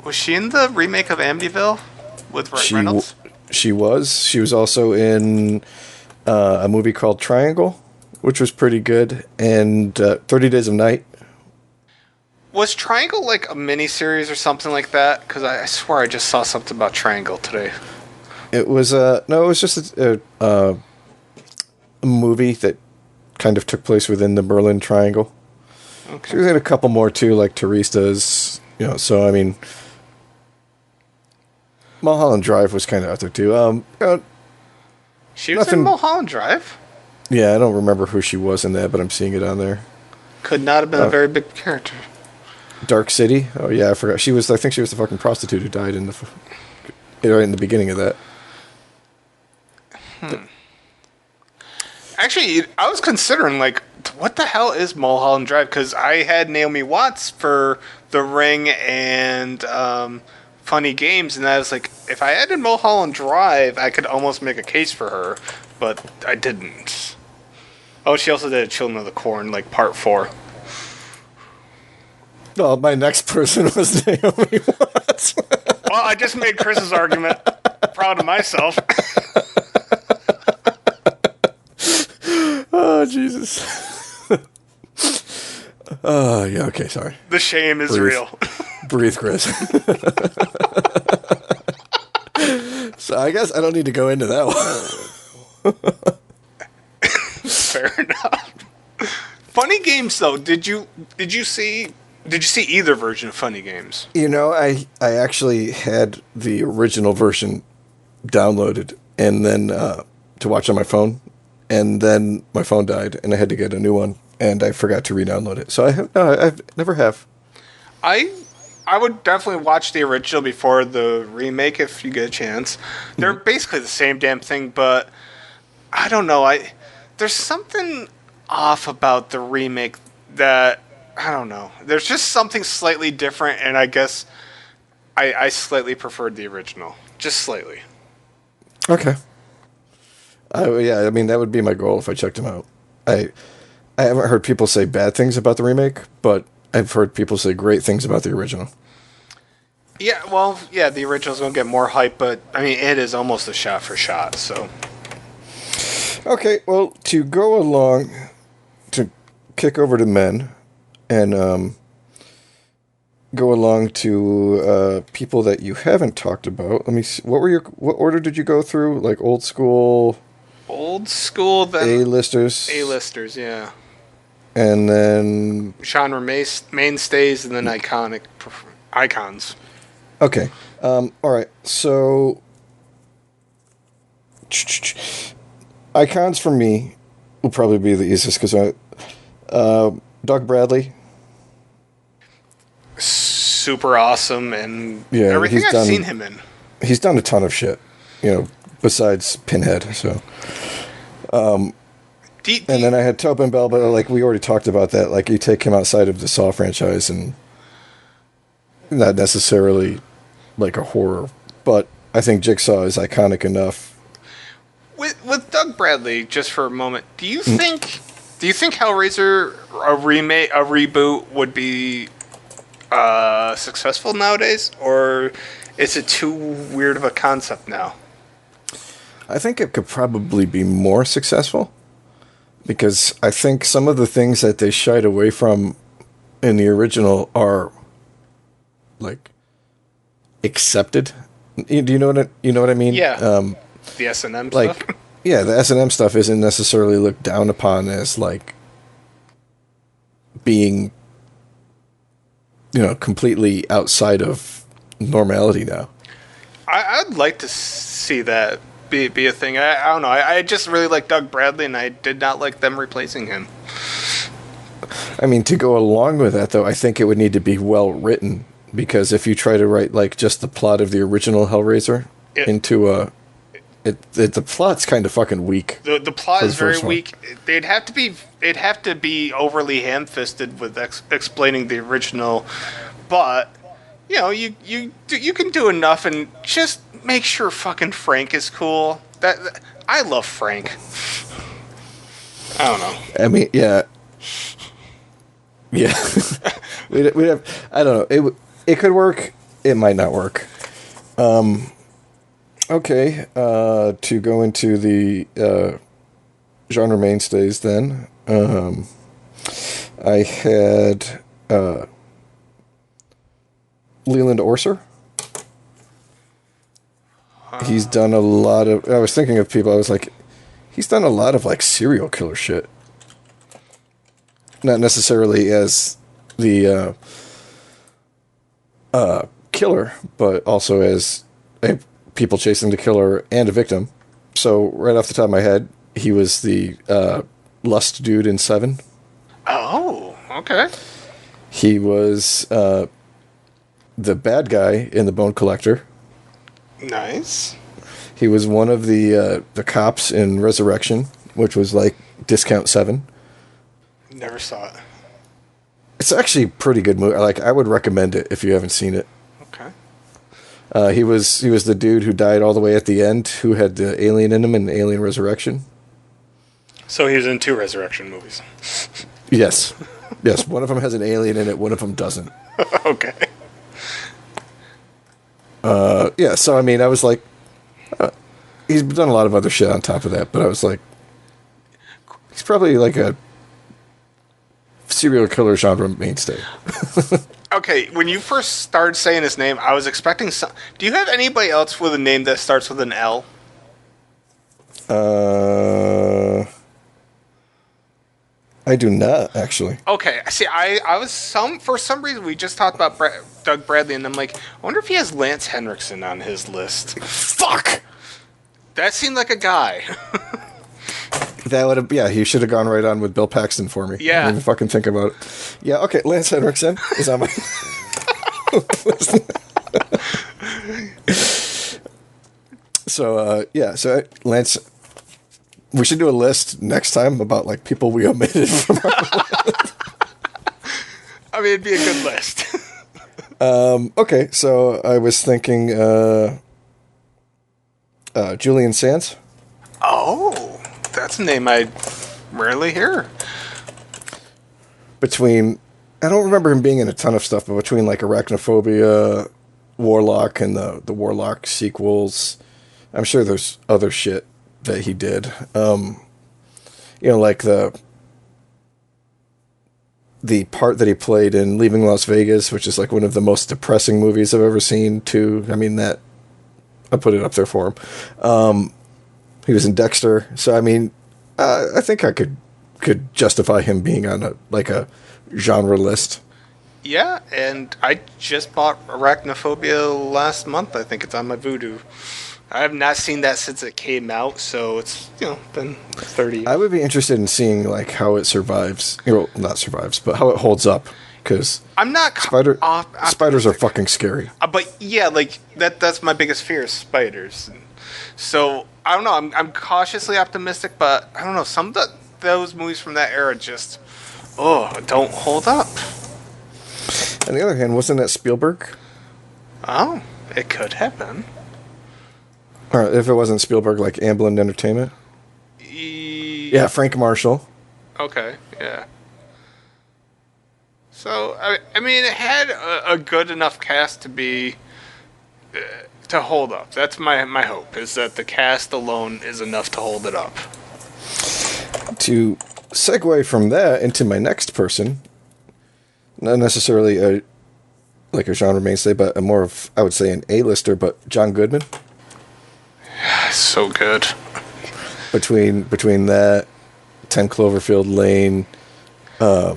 Was she in the remake of Amityville with Reynolds? She was. She was also in a movie called Triangle, which was pretty good, and 30 Days of Night. Was Triangle like a miniseries or something like that? Because I swear I just saw something about Triangle today. It was no, it was just a movie that kind of took place within the Berlin Triangle. Okay. She was in a couple more too, like Teresa's, So I mean, Mulholland Drive was kind of out there too. She was in Mulholland Drive. Yeah, I don't remember who she was in that, but I'm seeing it on there. Could not have been a very big character. Dark City. Oh yeah, I forgot. I think she was the fucking prostitute who died right in the beginning of that. Actually, I was considering, like, what the hell is Mulholland Drive? Because I had Naomi Watts for The Ring and Funny Games, and I was like, if I added Mulholland Drive, I could almost make a case for her, but I didn't. Oh, she also did Children of the Corn, like, Part 4. Well, my next person was Naomi Watts. Well, I just made Chris's argument. Proud of myself. Oh, Jesus. Oh, yeah, okay, sorry. The shame is real. Breathe, Chris. So I guess I don't need to go into that one. Fair enough. Funny Games, though. Did you see either version of Funny Games? I actually had the original version downloaded and then to watch on my phone. And then my phone died, and I had to get a new one, and I forgot to re-download it. So I've never have. I would definitely watch the original before the remake if you get a chance. They're basically the same damn thing, but I don't know. There's something off about the remake that I don't know. There's just something slightly different, and I guess I slightly preferred the original, just slightly. Okay. Yeah, I mean, that would be my goal if I checked them out. I haven't heard people say bad things about the remake, but I've heard people say great things about the original. Yeah, well, yeah, the original's going to get more hype, but, I mean, it is almost a shot for shot, so. Okay, well, to go along, to kick over to men, and go along to people that you haven't talked about. Let me see. What order did you go through? Like old school... Old school, then A-listers. A-listers, yeah. And then genre mainstays, and then icons. Okay. All right. So icons for me will probably be the easiest because Doug Bradley. Super awesome, and everything I've seen him in. He's done a ton of shit, besides Pinhead. So, and then I had Tobin Bell, but like we already talked about that. Like you take him outside of the Saw franchise, and not necessarily like a horror, but I think Jigsaw is iconic enough. With Doug Bradley, just for a moment, do you think Hellraiser a remake, a reboot would be successful nowadays, or is it too weird of a concept now? I think it could probably be more successful because I think some of the things that they shied away from in the original are like accepted. Do you know what I mean? Yeah. The S&M Like, stuff. yeah, the S&M stuff isn't necessarily looked down upon as like being, completely outside of normality now. I'd like to see that be a thing. I don't know. I just really like Doug Bradley, and I did not like them replacing him. I mean, to go along with that, though, I think it would need to be well written because if you try to write like just the plot of the original Hellraiser into a, the plot's kind of fucking weak. The plot is very one. weak. They'd have to be overly ham-fisted with explaining the original, but you can do enough and just make sure fucking Frank is cool. That I love Frank. I don't know. I mean, yeah. we have. I don't know. It could work. It might not work. Okay. To go into the genre mainstays, then I had Leland Orser. He's done a lot of. I was thinking of people. I was like, he's done a lot of like serial killer shit. Not necessarily as the killer, but also as people chasing the killer and a victim. So right off the top of my head, he was the lust dude in Seven. Oh, okay. He was the bad guy in The Bone Collector. Nice. He was one of the cops in Resurrection, which was like discount 7. Never saw it. It's actually a pretty good movie. Like, I would recommend it if you haven't seen it. Okay. He was the dude who died all the way at the end, who had the alien in him in Alien Resurrection. So he was in 2 Resurrection movies. Yes. Yes, one of them has an alien in it, one of them doesn't. Okay. Yeah, so I mean, I was like, he's done a lot of other shit on top of that, but I was like, he's probably like a serial killer genre mainstay. Okay, when you first started saying his name, I was expecting some. Do you have anybody else with a name that starts with an L? I do not, actually. Okay, see, I was for some reason we just talked about Doug Bradley, and I'm like, I wonder if he has Lance Henriksen on his list. Fuck! That seemed like a guy. That would have, yeah, he should have gone right on with Bill Paxton for me. Yeah. I didn't even fucking think about it. Yeah, okay, Lance Henriksen is on my So, Lance, we should do a list next time about, like, people we omitted from our I mean, it'd be a good list. Okay, so I was thinking, Julian Sands. Oh, that's a name I rarely hear. Between, I don't remember him being in a ton of stuff, but between, like, Arachnophobia, Warlock, and the Warlock sequels, I'm sure there's other shit that he did. Like the part that he played in Leaving Las Vegas, which is like one of the most depressing movies I've ever seen, too. I mean, that, I put it up there for him. He was in Dexter. So, I mean, I think I could justify him being on a genre list. Yeah, and I just bought Arachnophobia last month. I think it's on my Vudu. I have not seen that since it came out, so it's been 30 years. I would be interested in seeing like how it survives. Well, not survives, but how it holds up. Because I'm not spiders are fucking scary. But yeah, like that's my biggest fear is spiders. So I don't know. I'm cautiously optimistic, but I don't know. Some of those movies from that era just don't hold up. On the other hand, wasn't that Spielberg Oh, it could have been. Or if it wasn't Spielberg, like Amblin Entertainment. Yeah, Frank Marshall. Okay, yeah. So, I mean, it had a good enough cast to be to hold up. That's my hope, is that the cast alone is enough to hold it up. To segue from that into my next person, not necessarily like a genre mainstay, but a more of, I would say, an A-lister, but John Goodman. So good. Between that, 10 Cloverfield Lane, what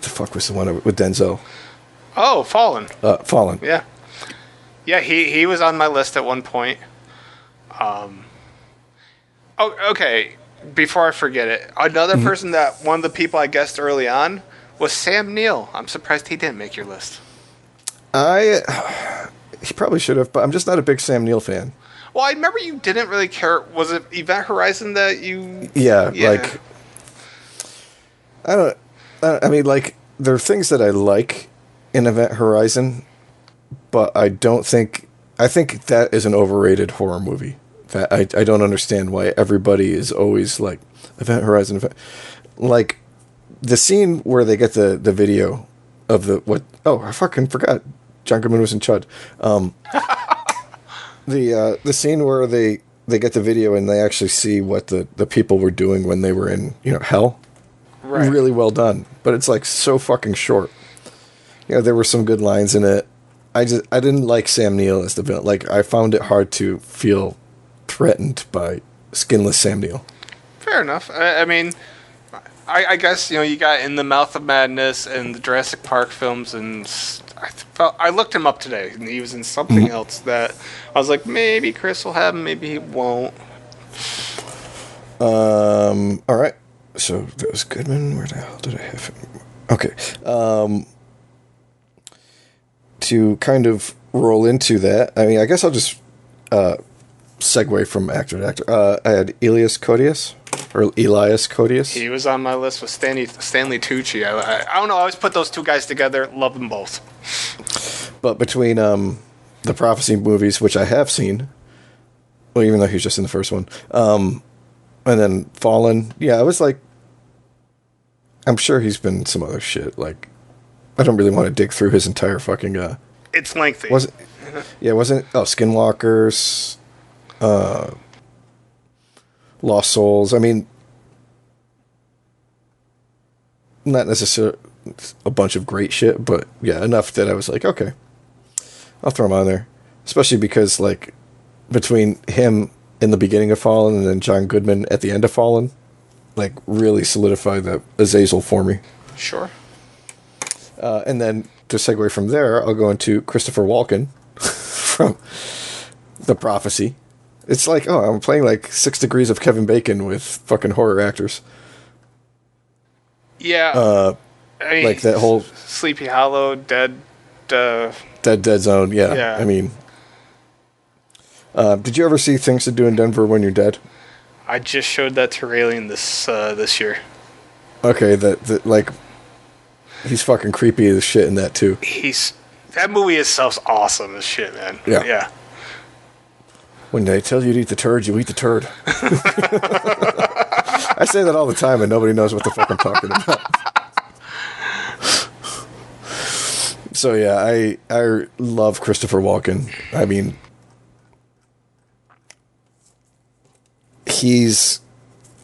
the fuck was the one with Denzel? Oh, Fallen. Fallen. Yeah. Yeah, he was on my list at one point. Oh, okay. Before I forget it, another person that one of the people I guessed early on was Sam Neill. I'm surprised he didn't make your list. He probably should have, but I'm just not a big Sam Neill fan. Well, I remember you didn't really care. Was it Event Horizon that you? Yeah. Like I mean, like, there are things that I like in Event Horizon, but I think that is an overrated horror movie. That I don't understand why everybody is always like Event Horizon. Like the scene where they get the video of I fucking forgot John Goodman was in Chud. The scene where they get the video and they actually see what the people were doing when they were in hell. Right. Really well done, but it's like so fucking short. There were some good lines in it. I didn't like Sam Neill as the villain. Like, I found it hard to feel threatened by skinless Sam Neill. Fair enough. I mean, I guess you got In the Mouth of Madness and the Jurassic Park films, and I looked him up today, and he was in something else that I was like, maybe Chris will have him, maybe he won't. All right. So that was Goodman. Where the hell did I have him? Okay. To kind of roll into that, I mean, I guess I'll just segue from actor to actor. I had Elias Koteas. He was on my list with Stanley Tucci. I don't know. I always put those two guys together. Love them both. But between the Prophecy movies, which I have seen, well, even though he's just in the first one, and then Fallen, yeah, I was like, I'm sure he's been some other shit. Like, I don't really want to dig through his entire fucking. It's lengthy. Wasn't Skinwalkers, Lost Souls. I mean, not necessarily a bunch of great shit, but yeah, enough that I was like, okay, I'll throw him on there. Especially because, like, between him in the beginning of Fallen and then John Goodman at the end of Fallen, like, really solidified that Azazel for me. Sure. And then to segue from there, I'll go into Christopher Walken from The Prophecy. It's like, oh, I'm playing like 6 Degrees of Kevin Bacon with fucking horror actors. Yeah. I mean, like that whole Sleepy Hollow, Dead Zone. Yeah. I mean, did you ever see Things to Do in Denver When You're Dead? I just showed that to Raylene this year. Okay, that like, he's fucking creepy as shit in that too. That movie itself's awesome as shit, man. Yeah. When they tell you to eat the turd, you eat the turd. I say that all the time, and nobody knows what the fuck I'm talking about. So yeah, I love Christopher Walken. I mean,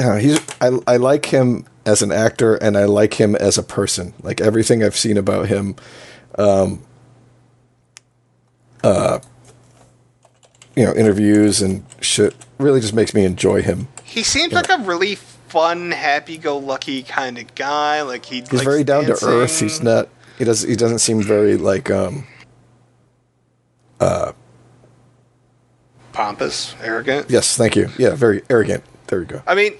I like him as an actor, and I like him as a person. Like, everything I've seen about him, interviews and shit, really just makes me enjoy him. He seems like a really fun, happy-go-lucky kind of guy. Like, he's very down to earth. He's not. He doesn't seem very like pompous, arrogant. Yes, thank you. Yeah, very arrogant. There we go. I mean,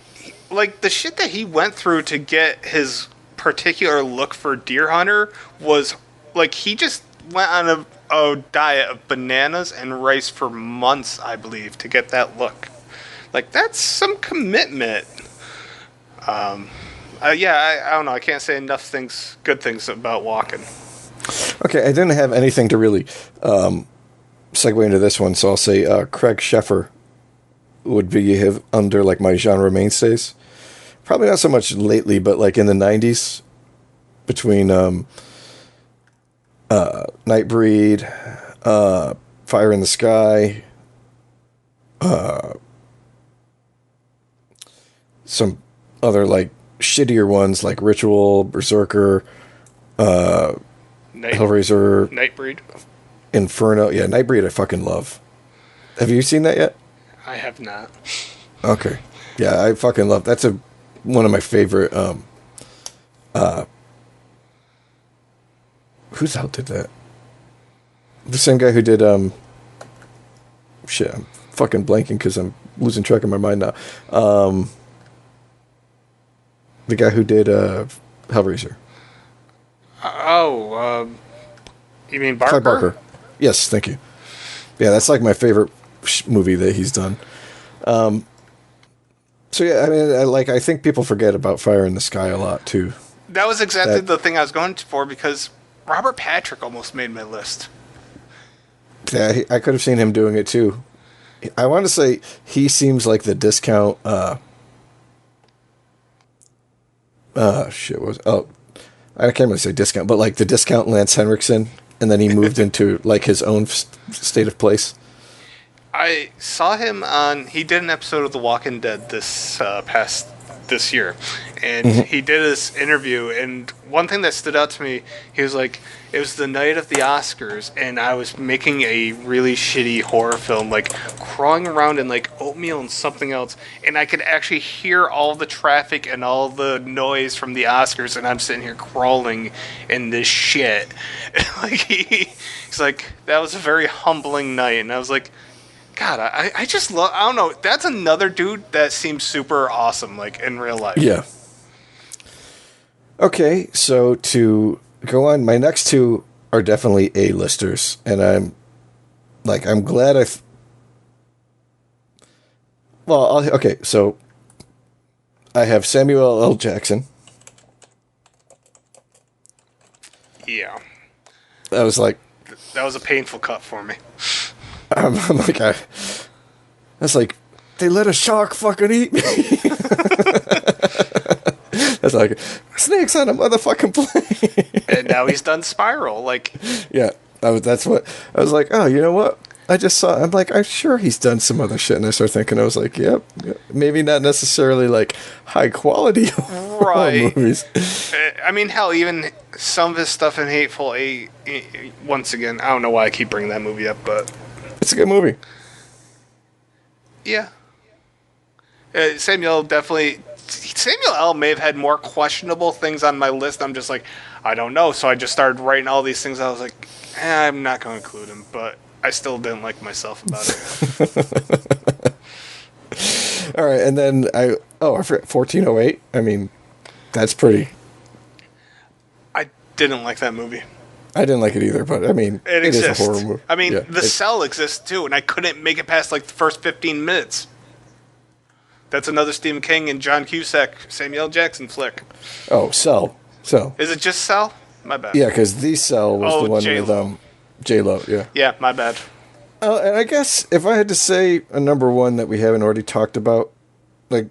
like, the shit that he went through to get his particular look for Deer Hunter was, like, he just went on a diet of bananas and rice for months, I believe, to get that look. Like, that's some commitment. I don't know. I can't say enough good things about Walken. Okay, I didn't have anything to really segue into this one, so I'll say Craig Sheffer would be under like my genre mainstays. Probably not so much lately, but like in the '90s, between Nightbreed, Fire in the Sky, some other like shittier ones like Ritual, Berserker, Hellraiser, Nightbreed. Inferno. Yeah, Nightbreed I fucking love. Have you seen that yet? I have not. Okay. Yeah, I fucking love that's one of my favorite who's out did that? The same guy who did shit, I'm fucking blanking because I'm losing track of my mind now. The guy who did Hellraiser. You mean Barker? Clive Barker. Yes, thank you. Yeah, that's like my favorite movie that he's done. So yeah, I mean, I think people forget about Fire in the Sky a lot too. That was exactly the thing I was going for because Robert Patrick almost made my list. Yeah, I could have seen him doing it too. I want to say he seems like the discount. I can't really say discount, but like the discount Lance Henriksen, and then he moved into like his own state of place. I saw him he did an episode of The Walking Dead this year, and he did this interview, and one thing that stood out to me, he was like, it was the night of the Oscars, and I was making a really shitty horror film, like crawling around in like oatmeal and something else, and I could actually hear all the traffic and all the noise from the Oscars, and I'm sitting here crawling in this shit. Like he's like, that was a very humbling night, and I was like, God, I just love, I don't know, that's another dude that seems super awesome, like, in real life. Yeah. Okay, so to go on, my next two are definitely A-listers, and I'm glad okay, so I have Samuel L. Jackson. Yeah. That was like... That was a painful cut for me. I'm like, that's like, they let a shark fucking eat me. That's like, snakes on a motherfucking plane. And now he's done Spiral, like. Yeah, that's what, I was like, oh, you know what? I just saw, I'm like, I'm sure he's done some other shit. And I started thinking, I was like, yep, maybe not necessarily like high quality right. movies. I mean, hell, even some of his stuff in Hateful Eight, once again, I don't know why I keep bringing that movie up, but. It's a good movie. Yeah. Samuel L. may have had more questionable things on my list. I'm just like, I don't know. So I just started writing all these things. I was like, I'm not going to include him, but I still didn't like myself about it. All right, and then I forgot 1408. I mean, that's pretty. I didn't like that movie. I didn't like it either, but I mean, it is a horror movie. I mean, The Cell exists too, and I couldn't make it past like the first 15 minutes. That's another Stephen King and John Cusack, Samuel L. Jackson flick. Oh, Cell. Is it just Cell? My bad. Yeah, because The Cell was the one J-Lo. with J-Lo, yeah. Yeah, my bad. And I guess if I had to say a number one that we haven't already talked about, like,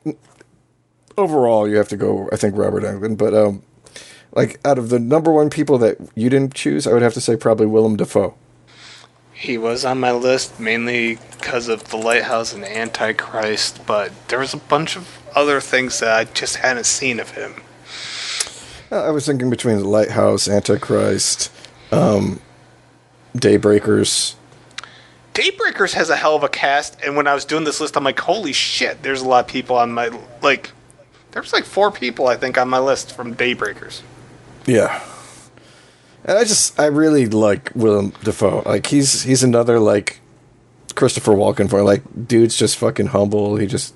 overall, you have to go, I think, Robert Englund, but, like, out of the number one people that you didn't choose, I would have to say probably Willem Dafoe. He was on my list mainly because of The Lighthouse and Antichrist, but there was a bunch of other things that I just hadn't seen of him. I was thinking between The Lighthouse, Antichrist, Daybreakers. Daybreakers has a hell of a cast, and when I was doing this list, I'm like, holy shit, there's a lot of people on my, like, there's like 4 people, I think, on my list from Daybreakers. Yeah. And I really like Willem Dafoe. Like, he's another, like, Christopher Walken for, like, dude's just fucking humble. He just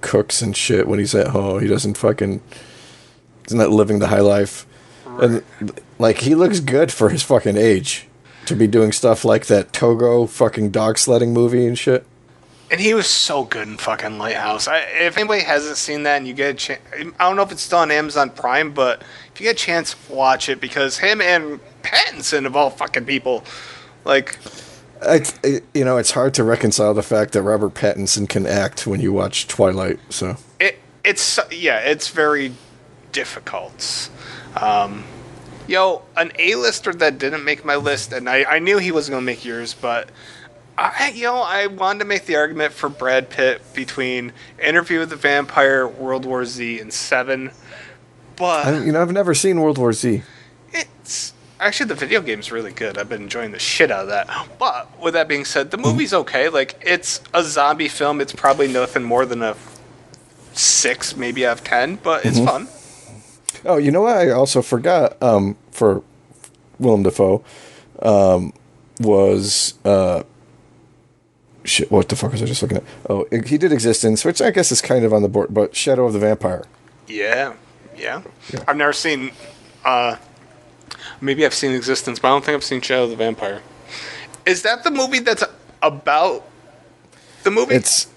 cooks and shit when he's at home. He's not living the high life. Right. And, like, he looks good for his fucking age to be doing stuff like that Togo fucking dog sledding movie and shit. And he was so good in fucking Lighthouse. If anybody hasn't seen that and you get a chance, I don't know if it's still on Amazon Prime, but if you get a chance, watch it because him and Pattinson of all fucking people, like, It's hard to reconcile the fact that Robert Pattinson can act when you watch Twilight. So it's very difficult. An A-lister that didn't make my list, and I knew he wasn't gonna make yours, but I wanted to make the argument for Brad Pitt between Interview with the Vampire, World War Z, and Seven. But I've never seen World War Z. it's actually the video game's really good. I've been enjoying the shit out of that. But with that being said, the movie's okay. Like, it's a zombie film. It's probably nothing more than a 6, maybe out of 10, but it's fun. Oh, you know what? I also forgot. For Willem Dafoe, was shit. What the fuck was I just looking at? Oh, he did Existence, which I guess is kind of on the board, but Shadow of the Vampire. Yeah. I've never seen. Maybe I've seen Existence, but I don't think I've seen Shadow of the Vampire. Is that the movie that's about the movie? It's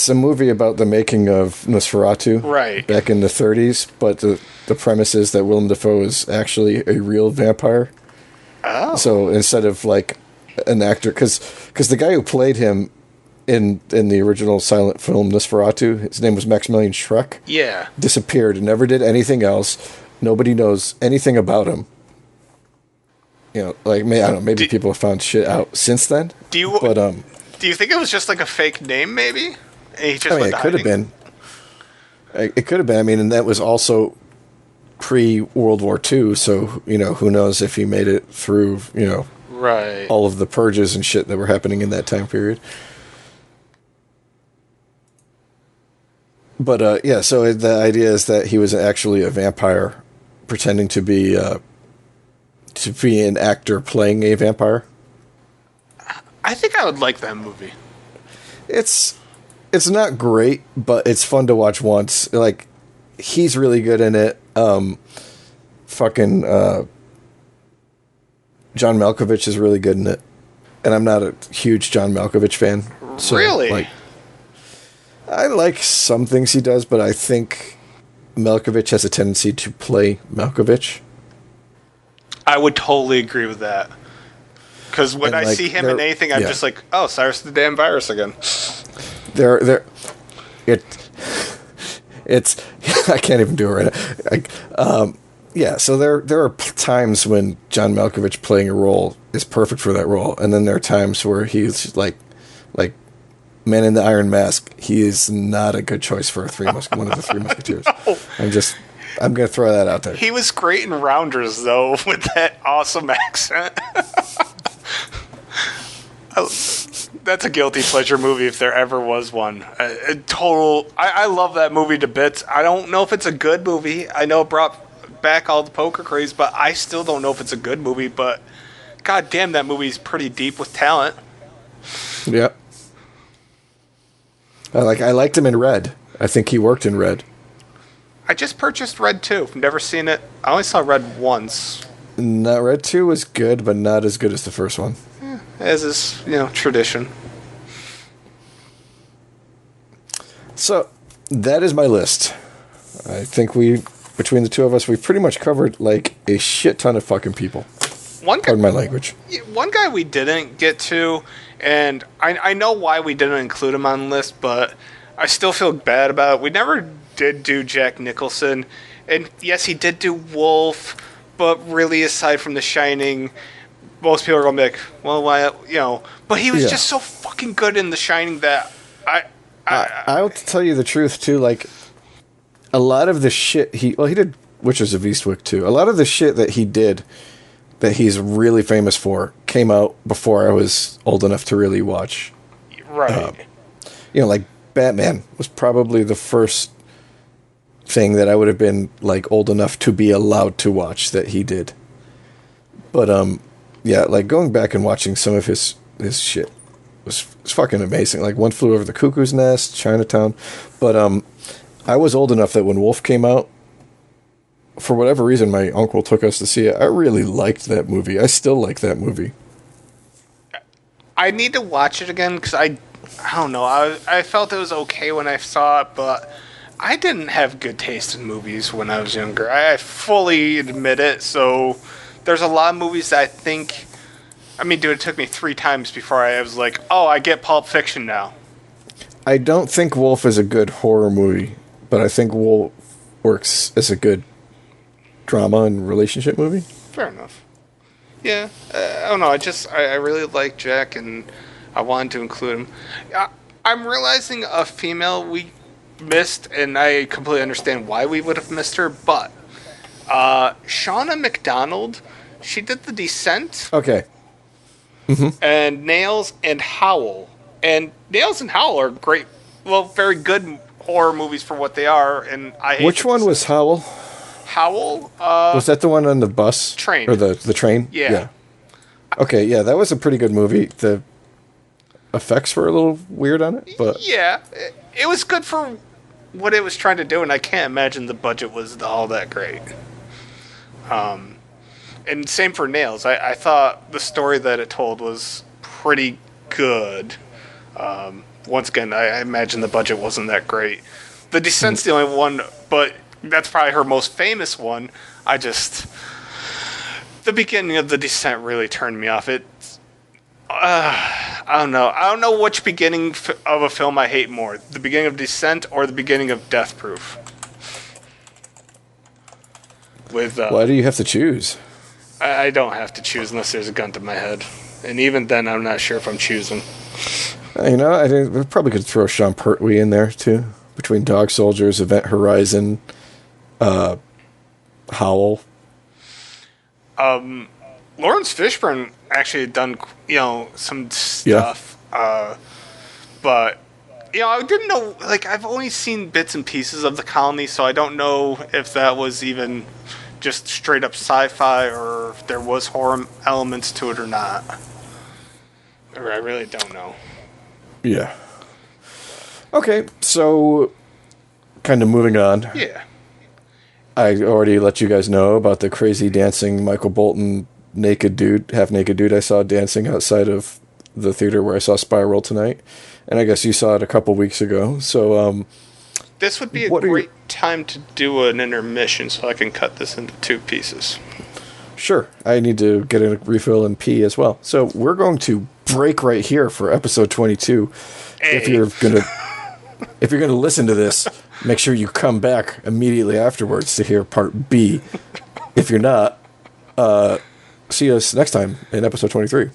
a movie about the making of Nosferatu, right, back in the 30s. But the premise is that Willem Dafoe is actually a real vampire. Oh, so instead of like an actor, because the guy who played him in the original silent film Nosferatu, his name was Maximilian Schreck. Yeah, disappeared and never did anything else. Nobody knows anything about him. I don't know. Maybe people have found shit out since then. Do you think it was just like a fake name? Maybe. And he just it could have been. It could have been. I mean, and that was also pre-World War II. So who knows if he made it through right, all of the purges and shit that were happening in that time period. But so the idea is that he was actually a vampire, pretending to be an actor playing a vampire. I think I would like that movie. It's not great, but it's fun to watch once. Like, he's really good in it. John Malkovich is really good in it, and I'm not a huge John Malkovich fan. So, really? I like some things he does, but I think Malkovich has a tendency to play Malkovich. I would totally agree with that. Because when I see him in anything, I'm just like, oh, Cyrus the damn virus again. It's I can't even do it right now. So there are times when John Malkovich playing a role is perfect for that role, and then there are times where he's like Man in the Iron Mask. He is not a good choice for one of the Three Musketeers. No. I'm going to throw that out there. He was great in Rounders, though, with that awesome accent. That's a guilty pleasure movie if there ever was one. I love that movie to bits. I don't know if it's a good movie. I know it brought back all the poker craze, but I still don't know if it's a good movie. But god damn, that movie's pretty deep with talent. Yeah. I liked him in Red. I think he worked in Red. I just purchased Red 2. Never seen it. I only saw Red once. No, Red 2 was good, but not as good as the first one. As is, tradition. So, that is my list. I think between the two of us, we've pretty much covered, like, a shit ton of fucking people. Pardon my language. One guy we didn't get to, and I know why we didn't include him on the list, but I still feel bad about it. We never did do Jack Nicholson, and yes, he did do Wolf, but really, aside from The Shining, most people are going to be like, well, why, but he was just so fucking good in The Shining that I'll tell you the truth, too, like, a lot of the shit he did Witches of Eastwick, too. A lot of the shit that he did that he's really famous for came out before I was old enough to really watch. Right. Like Batman was probably the first thing that I would have been like old enough to be allowed to watch that he did. But like going back and watching some of his shit was fucking amazing. Like One Flew Over the Cuckoo's Nest, Chinatown. But I was old enough that when Wolf came out, for whatever reason, my uncle took us to see it. I really liked that movie. I still like that movie. I need to watch it again because I don't know. I felt it was okay when I saw it, but I didn't have good taste in movies when I was younger. I fully admit it. So there's a lot of movies that I think. I mean, dude, it took me 3 times before I was like, oh, I get Pulp Fiction now. I don't think Wolf is a good horror movie, but I think Wolf works as a good drama and relationship movie. Fair enough. Yeah, I don't know. I really like Jack, and I wanted to include him. I'm realizing a female we missed, and I completely understand why we would have missed her. But Shauna McDonald, she did The Descent, Okay. and Nails and Howl, and Nails and Howl are great. Well, very good horror movies for what they are. And I hate Which one was Howl? Howl? Was that the one on the bus? Train. Or the train? Yeah. Okay, yeah, that was a pretty good movie. The effects were a little weird on it, but Yeah, it was good for what it was trying to do, and I can't imagine the budget was all that great. And same for Nails. I thought the story that it told was pretty good. Once again, I imagine the budget wasn't that great. The Descent's the only one, but that's probably her most famous one. The beginning of The Descent really turned me off. I don't know. I don't know which beginning of a film I hate more: the beginning of Descent or the beginning of Death Proof. why do you have to choose? I don't have to choose unless there's a gun to my head, and even then, I'm not sure if I'm choosing. You know, we probably could throw Sean Pertwee in there too, between Dog Soldiers, Event Horizon, Howl. Lawrence Fishburne actually had done, some stuff. But, I didn't know, I've only seen bits and pieces of The Colony, so I don't know if that was even just straight up sci-fi or if there was horror elements to it or not. Or I really don't know. Yeah. Okay, so kind of moving on. Yeah. I already let you guys know about the crazy dancing Michael Bolton half naked dude I saw dancing outside of the theater where I saw Spiral tonight. And I guess you saw it a couple weeks ago. So, this would be a great time to do an intermission so I can cut this into 2 pieces. Sure. I need to get a refill and pee as well. So we're going to break right here for episode 22. Hey. If you're gonna listen to this, make sure you come back immediately afterwards to hear part B. If you're not, see us next time in episode 23.